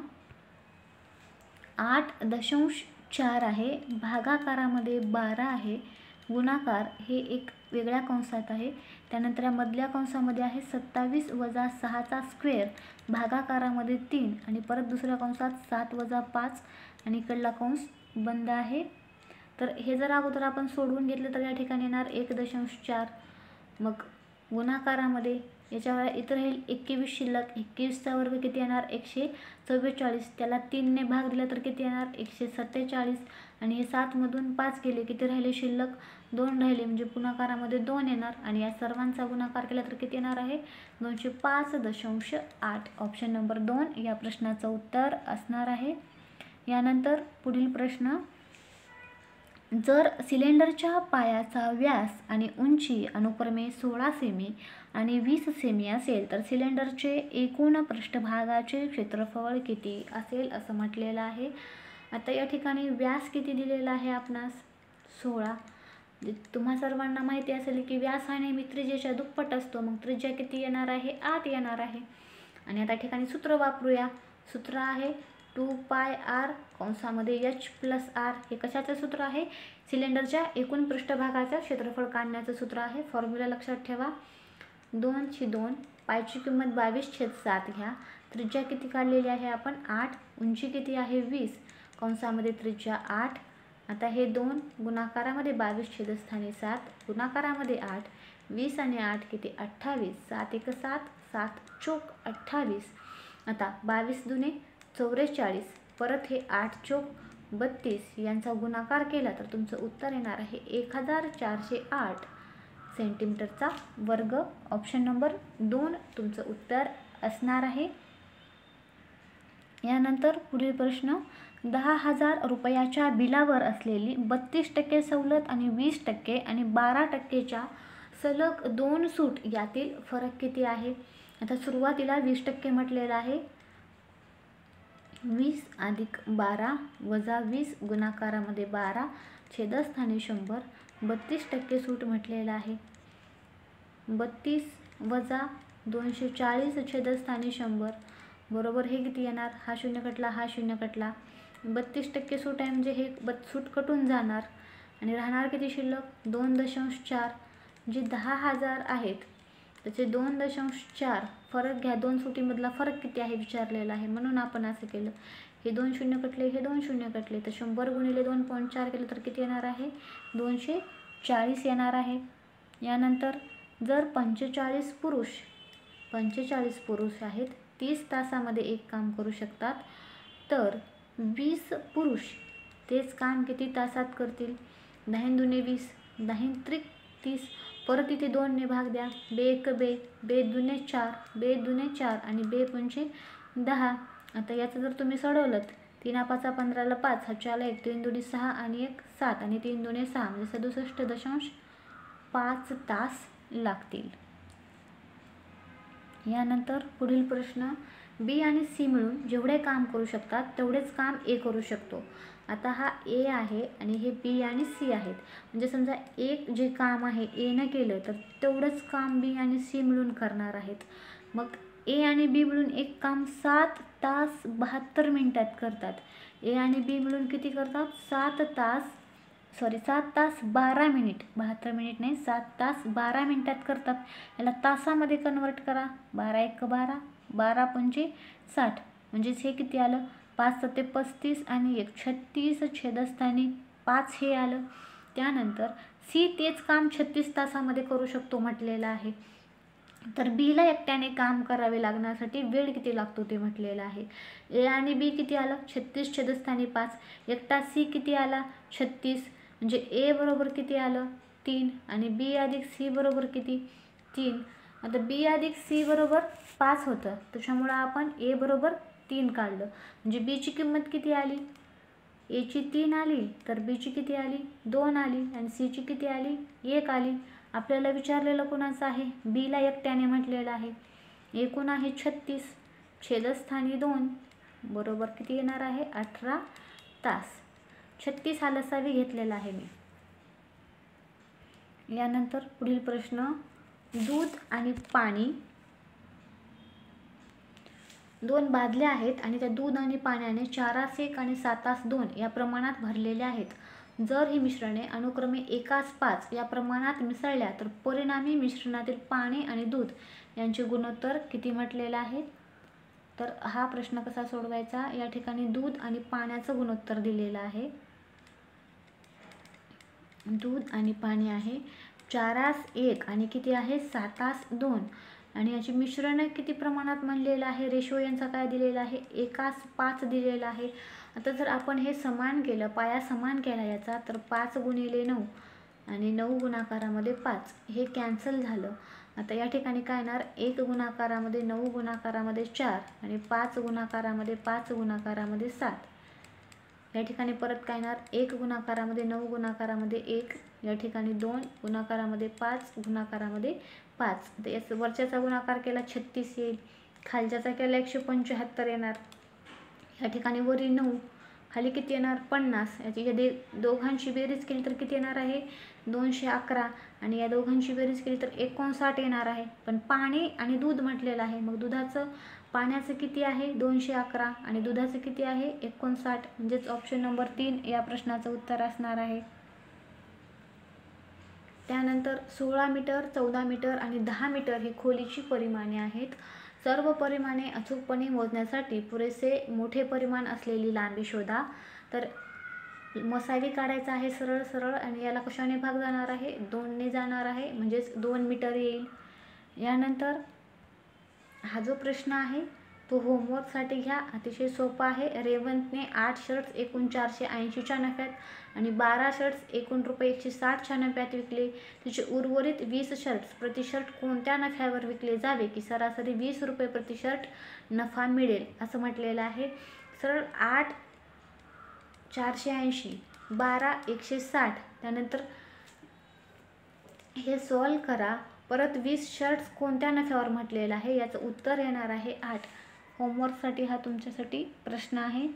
8.4 आहे, भागाकारामध्ये 12 आहे, गुणाकार हे एक वेगळ्या कंसात आहे. त्यानंतर या मधल्या कंसामध्ये आहे 27 वजा 6चा स्क्वेअर, भागाकारामध्ये 3 आणि परत दुसऱ्या कंसात 7 वजा 5 आणि इकडला कंस बंद आहे. तर हे जर अगोदर आपण सोडवून घेतलं तर या ठिकाणी येणार 1.4. मग गुणाकारामध्ये याच्यावर इथं राहील 21 शिल्लक, 21चा वर्ग किती येणार 144, त्याला 3ने भाग दिला तर किती येणार 147 आणि हे 7मधून 5 गेले, किती राहिले शिल्लक 2 राहिले, म्हणजे गुणाकारामध्ये 2 येणार आणि या सर्वांचा गुणाकार केला तर किती येणार आहे 205.8. ऑप्शन नंबर 2 या प्रश्नाचं उत्तर असणार आहे. यानंतर पुढील प्रश्न, जर सिलेंडरच्या पायाचा व्यास आणि उंची अनुक्रमे 16 सेमी आणि 20 सेमी असेल तर सिलेंडरचे एकूण पृष्ठभागाचे क्षेत्रफळ किती असेल असं म्हटलेलं आहे. आता या ठिकाणी व्यास किती दिलेला आहे आपणास 16. तुम्हा सर्वांना माहिती असेल की व्यास हा नेहमी त्रिज्येच्या दुप्पट असतो, मग त्रिज्या किती येणार आहे 8 येणार आहे. आणि आता ठिकाणी सूत्र वापरूया. सूत्र आहे 2πr कंसामध्ये h + r. हे कशाचं सूत्र आहे, सिलेंडरच्या एकूण पृष्ठभागाचं क्षेत्रफळ काढण्याचं सूत्र आहे. फॉर्म्युला लक्षात ठेवा. 2/2, पायची किंमत 22/7 घ्या. त्रिज्या किती काढलेली आहे आपण 8, उंची किती आहे 20, कंसामध्ये त्रिज्या 8. आता हे 2 गुणाकारामध्ये 22/7, गुणाकारामध्ये 8, 20 आणि 8 किती 28, 7 × 7, 7 चोक 28. आता 22 दुने 44, परत हे 8 चोक 32 यांचा गुणाकार केला तर तुमचं उत्तर येणार आहे 1408 सेंटीमीटरचा वर्ग. ऑप्शन नंबर 2 तुमचं उत्तर असणार आहे. यानंतर पुढील प्रश्न, 10,000 रुपयाच्या बिलावर असलेली 32% सवलत आणि 20% आणि 12%च्या सलग 2 सूट यातील फरक किती आहे. आता सुरुवातीला 20% म्हटलेलं आहे. 20 + 12 वजा 20 गुणाकारामध्ये 12 छेदस्थानी 100, 32% सूट म्हटलेलं आहे. 32 वजा 240 छेदस्थानी 100 बरोबर हे किती येणार, हा 0 कटला, हा 0 कटला, 32% सूट आहे म्हणजे हे सूट कटून जाणार आणि राहणार किती शिल्लक 2.4. जे 10,000 आहेत त्याचे 2.4 फरक घ्या. 2 सुटीमधला फरक किती आहे विचारलेला आहे, म्हणून आपण असं केलं. हे 2 0 कटले, हे 2 0 कटले, तर 100 गुणिले 2.4 केलं तर किती येणार आहे 240 येणार आहे. यानंतर जर 45 पुरुष आहेत, 30 तासामध्ये एक काम करू शकतात, तर 20 पुरुष तेच काम किती तासात करतील. 10 दुने 20, 10 त्रिक 30, परत इथे 2ने भाग द्या. 2 1 2, 2 दुने 4, 2 दुने 4 आणि 2 पंचे 10. आता याचं जर तुम्ही सोडवलं 3 5 15 5, हा 4 1, 3 दुनी 6 आणि 1 7 आणि 3 दुने 6 म्हणजे 67.5 तास लागतील. यानंतर पुढील प्रश्न, बी आणि सी मिळून जेवढे काम करू शकतात तेवढेच काम ए करू शकतो. आता हा ए आहे आणि हे बी आणि सी आहेत, म्हणजे समजा एक जे काम आहे ए न केलं तर तेवढंच काम बी आणि सी मिळून करणार आहेत. मग ए आणि बी मिळून एक काम 7 तास 72 मिनिटात करतात. ए आणि बी मिळून किती करतात 7 तास 12 मिनिट, 72 मिनिट नाही 7 तास 12 मिनिटात करतात. याला तासामध्ये कन्वर्ट करा. 12 1 12, 12 पंचे 60, म्हणजेच हे किती आलं 5 7 35 आणि 1 36 छेदस्थानी 5 हे आलं. त्यानंतर सी तेच काम 36 तासामध्ये करू शकतो म्हटलेलं आहे. तर बीला एकट्याने काम करावे लागण्यासाठी वेळ किती लागतो ते म्हटलेलं आहे. ए आणि बी किती आलं 36 छेदस्थानी 5, एकटा सी किती आला 36, म्हणजे ए बरोबर किती आलं 3 आणि बी अधिक सी बरोबर किती 3. आता बी अधिक सी बरोबर 5 होतं, त्याच्यामुळं आपण ए बरोबर 3 काढलं, म्हणजे बीची किंमत किती आली, एची 3 आली तर बीची किती आली 2 आली आणि सीची किती आली 1 आली. आपल्याला विचारलेलं कोणाचं आहे, बीला एकट्याने म्हटलेलं आहे. एकूण आहे 36 छेदस्थानी 2 बरोबर किती येणार आहे 18 तास. 36 हा लसावी घेतलेला आहे मी. यानंतर पुढील प्रश्न, दूध आणि पाणी 2 बादल्या आहेत आणि त्या दूध आणि पाण्याने 4:1 आणि 7:2 या प्रमाणात भरलेल्या आहेत. जर ही मिश्रणे अनुक्रमे 1:5 या प्रमाणात मिसळल्या तर परिणामी मिश्रणातील पाणी आणि दूध यांचे गुणोत्तर किती म्हटलेलं आहे. तर हा प्रश्न कसा सोडवायचा. या ठिकाणी दूध आणि पाण्याचं गुणोत्तर दिलेलं आहे. दूध आणि पाणी आहे 4:1 आणि किती आहे 7:2 आणि याची मिश्रण किती प्रमाणात म्हणलेलं आहे. रेशो यांचा काय दिलेला आहे 1:5 दिलेला आहे. आता जर आपण हे समान केलं, पाया समान केला याचा, तर 5 गुणिले 9 आणि 9 गुणाकारामध्ये 5 हे कॅन्सल झालं. आता या ठिकाणी काय येणार 1 गुणाकारामध्ये 9 गुणाकारामध्ये 4 आणि 5 गुणाकारामध्ये 5 गुणाकारामध्ये 7. या ठिकाणी परत काय येणार 1 गुणाकारामध्ये 9 गुणाकारामध्ये 1, या ठिकाणी 2 गुणाकारामध्ये 5 गुणाकारामध्ये 5. तर याचा वरच्याचा गुणाकार केला 36 येईल, खालच्याचा केला 175 येणार. या ठिकाणी वरी 9, खाली किती येणार 50. याची दोघांची बेरीज केली तर किती येणार आहे 211 आणि या दोघांची बेरीज केली तर 59 येणार आहे. पण पाणी आणि दूध म्हटलेलं आहे, मग पाण्याचं किती आहे 211 आणि दुधाचं किती आहे 59. म्हणजेच ऑप्शन नंबर 3 या प्रश्नाचं उत्तर असणार आहे. त्यानंतर 16 मीटर, 14 मीटर आणि 10 मीटर ही खोलीची परिमाणे आहेत. सर्व परिमाणे अचूकपणे मोजण्यासाठी पुरेसे मोठे परिमाण असलेली लांबी शोधा. तर मसावी काढायचा आहे सरळ सरळ आणि याला कशाने भाग जाणार आहे 2ने जाणार आहे, म्हणजेच 2 मीटर येईल. यानंतर हा जो प्रश्न आहे तो होमवर्कसाठी घ्या, अतिशय सोपा आहे. रेवंतने 8 शर्ट्स एकूण 480च्या नफ्यात आणि 12 शर्ट्स एकूण रुपये 160च्या नफ्यात विकले. तिचे उर्वरित 20 शर्ट्स प्रति शर्ट कोणत्या नफ्यावर विकले जावे की सरासरी 20 रुपये प्रति शर्ट नफा मिळेल असं म्हटलेलं आहे. सरळ 8 480 12 160, त्यानंतर हे सॉल्व करा. परत 20 शर्ट्स कोणत्या नफ्यावर म्हटलेलं आहे याचं उत्तर येणार आहे 8. होमवर्कसाठी हा तुमच्यासाठी प्रश्न आहे.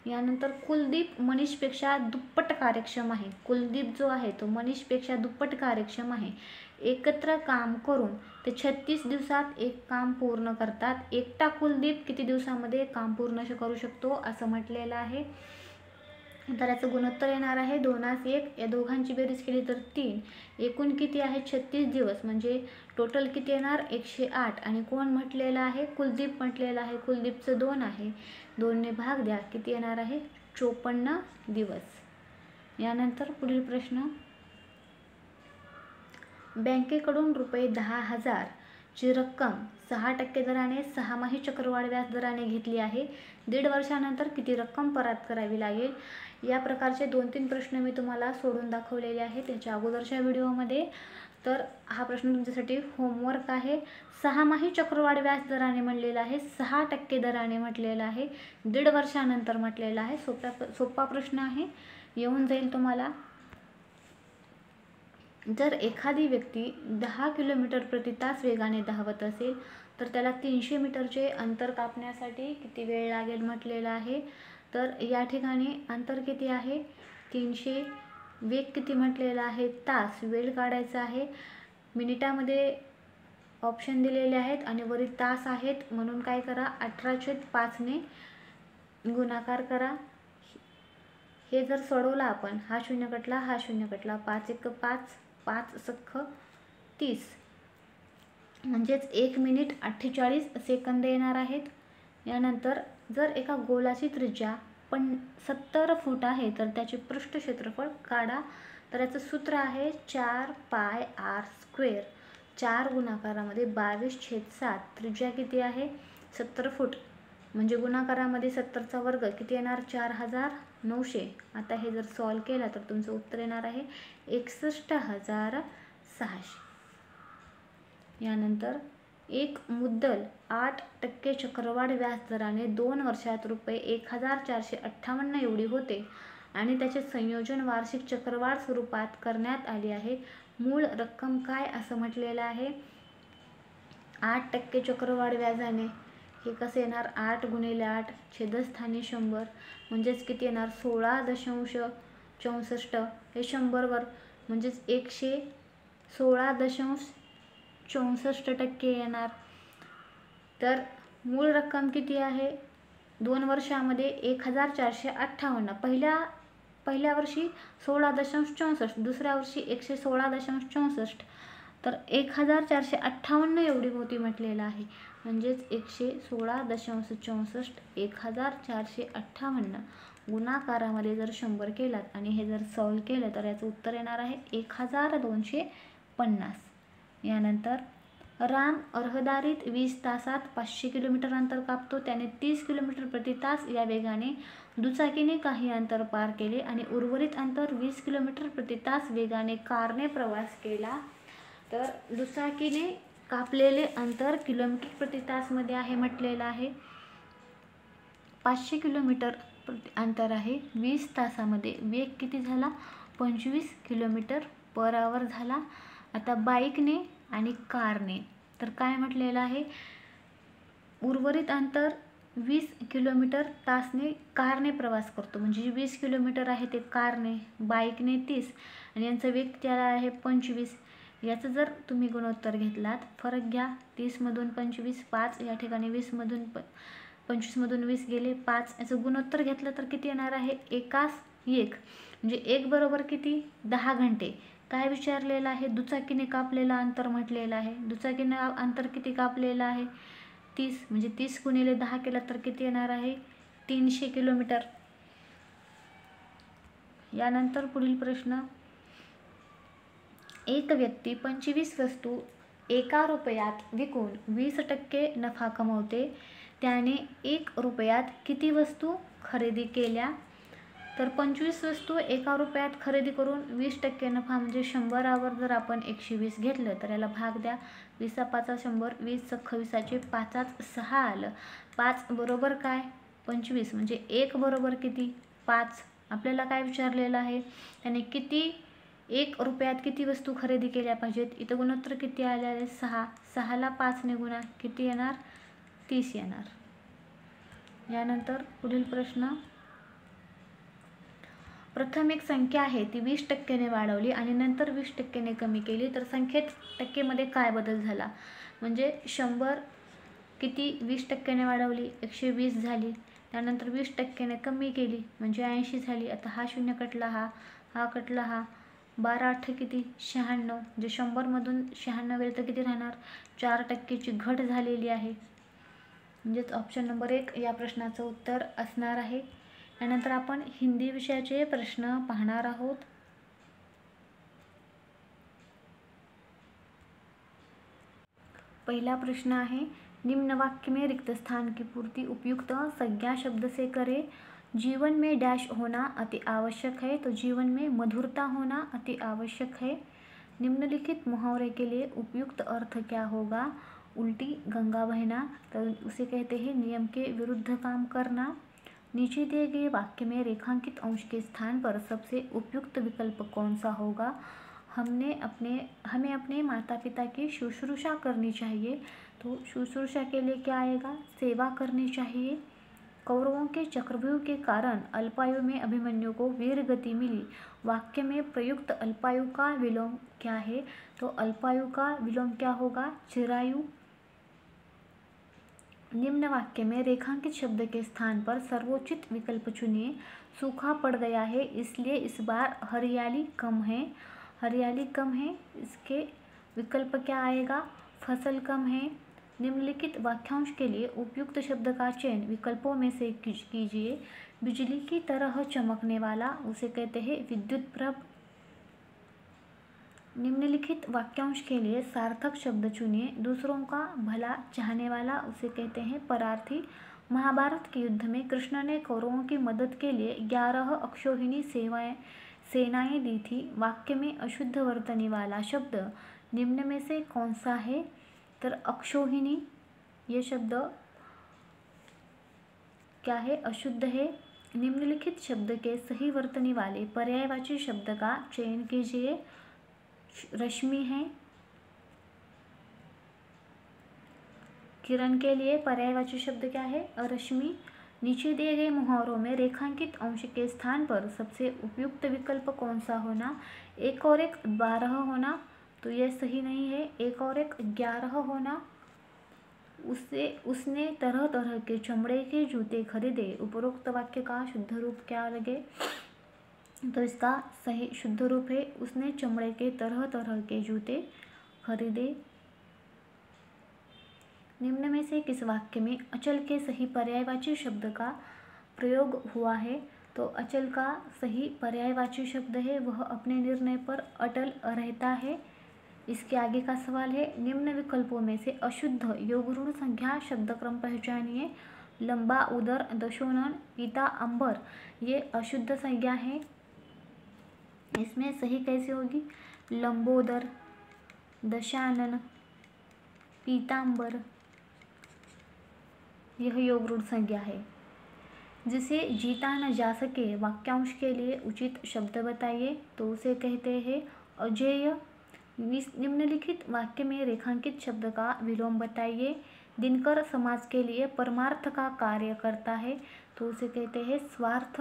यानंतर कुलदीप मनीषपेक्षा दुप्पट कार्यक्षम आहे. कुलदीप जो आहे तो मनीषपेक्षा दुप्पट कार्यक्षम आहे. एकत्र काम करून ते 36 दिवसात एक काम पूर्ण करतात. एकटा कुलदीप किती दिवसामध्ये काम पूर्ण करू शकतो असं म्हटलेलं आहे. तर याचं गुणोत्तर येणार आहे 2:1. या दोघांची बेरीज केली तर 3. एकूण किती आहे 36 दिवस, म्हणजे टोटल किती येणार 108. आणि कोण म्हटलेलं आहे कुलदीप म्हटलेलं आहे. कुलदीपचं 2 आहे, 2ने भाग द्या, किती येणार आहे 54 दिवस. यानंतर पुढील प्रश्न. बँकेकडून रुपये 10,000 ची रक्कम 6% दराने 6माही चक्रवाढ व्याज दराने घेतली आहे. 1.5 वर्षानंतर किती रक्कम परत करावी लागेल. या प्रकारचे 2-3 प्रश्न मी तुम्हाला सोडून दाखवलेले आहेत त्याच्या अगोदरच्या व्हिडिओमध्ये. तर हा प्रश्न तुमच्यासाठी होमवर्क आहे. 6माही चक्रवाढ व्याज दराने म्हणलेला आहे, 6% दराने म्हटलेलं आहे, 1.5 वर्षानंतर म्हटलेलं आहे. सोपा प्रश्न आहे, येऊन जाईल तुम्हाला. जर एखादी व्यक्ती 10 किलोमीटर प्रति तास वेगाने धावत असेल तर त्याला 300 मीटरचे अंतर कापण्यासाठी किती वेळ लागेल म्हटलेलं आहे. तर या ठिकाणी अंतर किती आहे 300, वेग किती म्हटलेला आहे तास, वेळ काढायचा आहे. मिनिटामध्ये ऑप्शन दिलेले आहेत आणि वरील तास आहेत, म्हणून काय करा 18/5ने गुणाकार करा. हे जर सोडवलं आपण, हा 0 कटला, हा 0 कटला, 5×1 5, 5×6 30, म्हणजेच 1 मिनिट 48 सेकंद येणार आहेत. यानंतर जर एका गोलाची त्रिज्या 70 फूट आहे तर त्याचे पृष्ठ क्षेत्रफळ काढा. तर याचं सूत्र आहे 4πr². 4 गुणाकारामध्ये 22/7. त्रिज्या किती आहे 70 फूट, म्हणजे गुणाकारामध्ये 70चा वर्ग किती येणार 4900. आता हे जर सॉल्व केला तर तुमचं उत्तर येणार आहे 61,600. यानंतर एक मुद्दल 8% चक्रवाढ व्याज दराने 2 वर्षात रुपये 1,458 एवढी होते आणि त्याचे संयोजन वार्षिक चक्रवाढ स्वरूपात करण्यात आले आहे. मूळ रक्कम काय असं म्हटलेलं आहे. 8% चक्रवाढ व्याजाने हे कसं येणार 8 × 8 छेदस्थानी 100, म्हणजेच किती येणार 16.64. हे 100 म्हणजेच 116.64% येणार. तर मूळ रक्कम किती आहे 2 वर्षामध्ये 1458. पहिल्या वर्षी 16.64, दुसऱ्या वर्षी 116.64, तर 1458 एवढी मोठी म्हटलेलं आहे. म्हणजेच 116.64 1458 गुणाकारामध्ये जर 100 केलात आणि हे जर सॉल्व केलं तर याचं उत्तर येणार आहे 1250. यानंतर राम रहदारीत 20 तासात 500 किलोमीटर अंतर कापतो. त्याने 30 किलोमीटर प्रति तास या वेगाने दुचाकीने काही अंतर पार केले आणि उर्वरित अंतर 20 किलोमीटर प्रति तास वेगाने कारने प्रवास केला. तर दुचाकीने कापलेले अंतर किलोमीटर प्रति तासमध्ये आहे म्हटलेलं आहे. 500 किलोमीटर अंतर आहे. 20 तासामध्ये वेग किती झाला 25 किलोमीटर पर आवर झाला. आता बाईकने आणि कारने तर काय म्हटलेलं आहे उर्वरित अंतर 20 किलोमीटर तासने कारने प्रवास करतो. म्हणजे 20 किलोमीटर आहे ते कारने, बाईकने 30 आणि यांचा वेग त्याला आहे 25. याचं जर तुम्ही गुणोत्तर घेतलात फरक घ्या 30 मधून 25 5 या ठिकाणी 20 मधून 25 मधून 20 गेले 5. याचं गुणोत्तर घेतलं तर किती येणार आहे 1 म्हणजे 1 बरोबर किती 10 घंटे. काय विचारलेलं आहे दुचाकीने कापलेलं अंतर म्हटलेलं आहे. दुचाकीने अंतर किती कापलेलं आहे 30 म्हणजे 30 गुणिले 10 केला तर किती येणार आहे 300 किलोमीटर. यानंतर पुढील प्रश्न एक व्यक्ती 25 वस्तू 1 रुपयात विकून 20% नफा कमवते. त्याने 1 रुपयात किती वस्तू खरेदी केल्या. तर 25 वस्तू 1 रुपयात खरेदी करून 20% नफा म्हणजे 100वर जर आपण 120 घेतलं तर याला भाग द्या 20 5 100 20 26 5 6 आलं. 5 बरोबर काय 25 म्हणजे 1 बरोबर किती 5. आपल्याला काय विचारलेलं आहे त्याने किती 1 रुपयात किती वस्तू खरेदी केल्या पाहिजेत. इथं गुणोत्तर किती आले आहे 6. 6ला 5 ने गुणा किती येणार 30 येणार. यानंतर पुढील प्रश्न प्रथम एक संख्या आहे ती 20% वाढवली आणि नंतर 20% कमी केली तर संख्येत टक्केमध्ये काय बदल झाला. म्हणजे 100 किती 20% वाढवली 120 झाली. त्यानंतर 20% कमी केली म्हणजे 80 झाली. आता हा 0 कटला हा कटला हा 12 8 किती 96 म्हणजे 100 मधून 96 गेले तर किती राहणार 4%ची घट झालेली आहे. म्हणजेच ऑप्शन नंबर 1 या प्रश्नाचं उत्तर असणार आहे. यानंतर आपण हिंदी विषयाचे प्रश्न पाहणार आहोत. पहिला प्रश्न आहे निम्न वाक्य में रिक्त स्थान की पूर्ति उपयुक्त संज्ञा शब्द से करें. जीवन में डैश होना अति आवश्यक है तो जीवन में मधुरता होना अति आवश्यक है. निम्नलिखित मुहावरे के लिए उपयुक्त अर्थ क्या होगा. उल्टी गंगा बहना तो उसे कहते हैं नियम के विरुद्ध काम करना. नीचे दिए गए वाक्य में रेखांकित अंश के स्थान पर सबसे उपयुक्त विकल्प कौन सा होगा. हमें अपने माता पिता की शुश्रूषा करनी चाहिए तो शुश्रूषा के लिए क्या आएगा सेवा करनी चाहिए. कौरवों के चक्रव्यूह के कारण अल्पायु में अभिमन्यु को वीर गति मिली. वाक्य में प्रयुक्त अल्पायु का विलोम क्या है तो अल्पायु का विलोम क्या होगा चिरायु. निम्न वाक्य में रेखांकित शब्द के स्थान पर सर्वोचित विकल्प चुनिए. सूखा पड़ गया है इसलिए इस बार हरियाली कम है. हरियाली कम है इसके विकल्प क्या आएगा फसल कम है. निम्नलिखित वाक्यांश के लिए उपयुक्त शब्द का चयन विकल्पों में से कीजिए. बिजली की तरह चमकने वाला उसे कहते हैं विद्युत प्रभ. निम्नलिखित वाक्यांश के लिए सार्थक शब्द चुनिए. दूसरों का भला चाहने वाला उसे कहते हैं परार्थी. महाभारत के युद्ध में कृष्ण ने कौरवों की मदद के लिए 11 अक्षौहिणी सेनाएं दी थी. वाक्य में अशुद्ध वर्तनी वाला शब्द निम्न में से कौन सा है. तर अक्षौहिणी ये शब्द क्या है अशुद्ध है. निम्नलिखित शब्द के सही वर्तनी वाले पर्यायवाची शब्द का चयन कीजिए. रश्मि है. किरण के लिए पर्यायवाची शब्द क्या है रश्मि. नीचे दिए गए मुहावरों में रेखांकित अंश के स्थान पर सबसे उपयुक्त विकल्प कौन सा होना. 1 और 1 12 होना तो यह सही नहीं है. 1 और 1 11 होना उसने तरह तरह के चमड़े के जूते खरीदे। उपरोक्त वाक्य का शुद्ध रूप क्या लगे? तो इसका सही शुद्ध रूप है उसने चमड़े के तरह तरह के जूते खरीदे। निम्न में से किस वाक्य में अचल के सही पर्यायवाची शब्द का प्रयोग हुआ है? तो अचल का सही पर्यायवाची शब्द है वह अपने निर्णय पर अटल रहता है। इसके आगे का सवाल है, निम्न विकल्पों में से अशुद्ध योग ऋण संख्या शब्द क्रम पहचानिए। लंबा उदर दशोनन पिता अंबर ये अशुद्ध संज्ञा है। इसमें सही कैसे होगी? लंबोदर, दशानन, पीतांबर यह योग ऋण संज्ञा है। जिसे जीता न जा सके वाक्यांश के लिए उचित शब्द बताइए। तो उसे कहते हैं अजेय। निम्नलिखित वाक्य में रेखांकित शब्द का विलोम बताइए। दिनकर समाज के लिए परमार्थ का कार्य करता है। तो उसे कहते हैं स्वार्थ।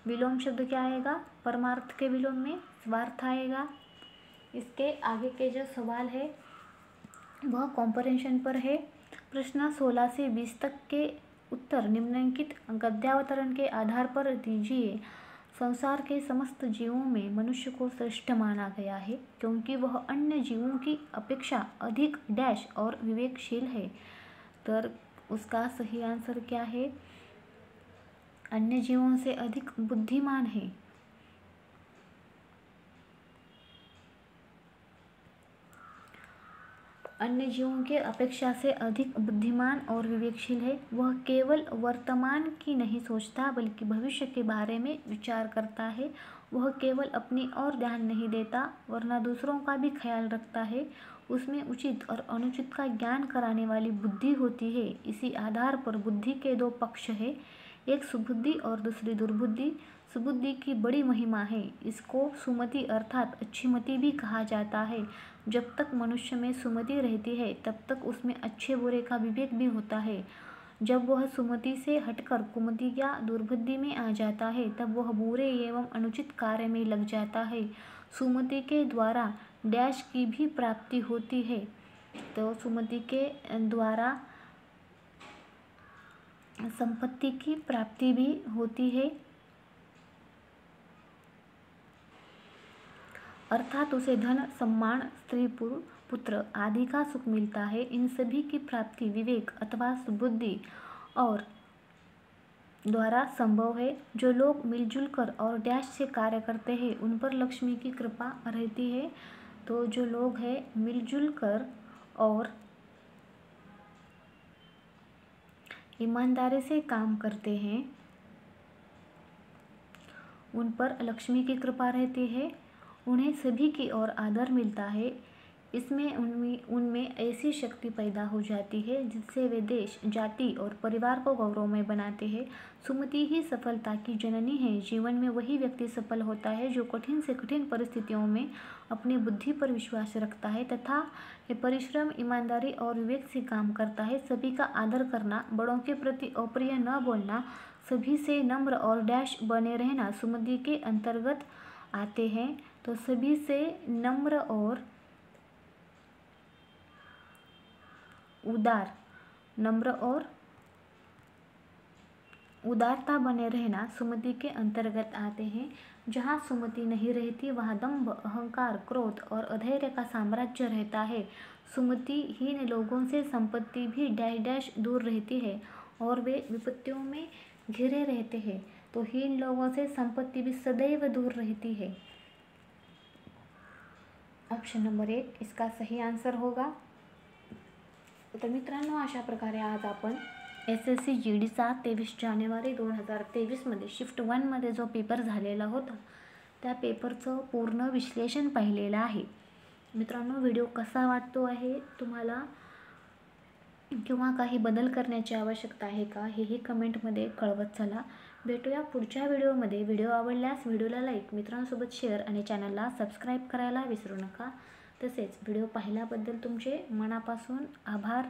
विलोम शब्द क्या आएगा? परमार्थ के विलोम में स्वार्थ आएगा। इसके आगे के जो सवाल है वह कॉम्परेंशन पर है। प्रश्न 16 से 20 तक के उत्तर निम्नलिखित गद्यावतरण के आधार पर दीजिए। संसार के समस्त जीवों में मनुष्य को श्रेष्ठ माना गया है क्योंकि वह अन्य जीवों की अपेक्षा अधिक डैश और विवेकशील है। तो उसका सही आंसर क्या है? अन्य जीवों से अधिक बुद्धिमान है। अन्य जीवों के अपेक्षा से अधिक बुद्धिमान और विवेकशील है। वह केवल वर्तमान की नहीं सोचता बल्कि भविष्य के बारे में विचार करता है। वह केवल अपनी ओर ध्यान नहीं देता वरना दूसरों का भी ख्याल रखता है। उसमें उचित और अनुचित का ज्ञान कराने वाली बुद्धि होती है। इसी आधार पर बुद्धि के दो पक्ष है, एक सुबुद्धि और दूसरी दुर्बुद्धि। सुबुद्धि की बड़ी महिमा है। इसको सुमति अर्थात अच्छी मति भी कहा जाता है। जब तक मनुष्य में सुमति रहती है तब तक उसमें अच्छे बुरे का विवेक भी होता है। जब वह सुमति से हटकर कुमति या दुर्बुद्धि में आ जाता है तब वह बुरे एवं अनुचित कार्य में लग जाता है। सुमति के द्वारा डैश की भी प्राप्ति होती है। तो सुमति के द्वारा संपत्ति की प्राप्ति भी होती है अर्थात उसे धन, सम्मान, स्त्री, पुत्र आदि का सुख मिलता है। इन सभी की प्राप्ति विवेक अथवा सुबुद्धि और द्वारा संभव है। जो लोग मिलजुल कर और डैश से कार्य करते हैं उन पर लक्ष्मी की कृपा रहती है। तो जो लोग हैं मिलजुल कर और ईमानदारी से काम करते हैं उन पर लक्ष्मी की कृपा रहती है। उन्हें सभी की ओर आदर मिलता है। इसमें उनमें ऐसी शक्ति पैदा हो जाती है जिससे वे देश, जाति और परिवार को गौरवमय बनाते हैं। सुमति ही सफलता की जननी है। जीवन में वही व्यक्ति सफल होता है जो कठिन से कठिन परिस्थितियों में अपनी बुद्धि पर विश्वास रखता है तथा परिश्रम, ईमानदारी और विवेक से काम करता है। सभी का आदर करना, बड़ों के प्रति अप्रिय न बोलना, सभी से नम्र और डैश बने रहना सुमति के अंतर्गत आते हैं। तो सभी से नम्र और उदारता बने रहना सुमति के अंतर्गत आते हैं। जहाँ सुमति नहीं रहती वहाँ दंभ, अहंकार, क्रोध और अधैर्य का साम्राज्य रहता है। सुमतिहीन लोगों से संपत्ति भी डैश डैश दूर रहती है और वे विपत्तियों में घिरे रहते हैं। तो हीन लोगों से संपत्ति भी सदैव दूर रहती है। ऑप्शन नंबर 1 इसका सही आन्सर होगा। तर मित्रांनो, अशा प्रकारे आज आपण SSC GDचा 23 जानेवारी 2023 मध्ये शिफ्ट 1 मध्ये जो पेपर झालेला होता त्या पेपरचं पूर्ण विश्लेषण पाहिलेलं आहे। मित्रांनो, व्हिडिओ कसा वाटतो आहे तुम्हाला किंवा काही बदल करण्याची आवश्यकता आहे का हेही कमेंटमध्ये कळवत चला। भेटूया पुढच्या व्हिडिओमध्ये। व्हिडिओ आवडल्यास व्हिडिओला लाईक, मित्रांसोबत शेअर आणि चॅनलला सबस्क्राईब करायला विसरू नका। तसेच व्हिडिओ पाहिल्याबद्दल तुमचे मनापासून आभार।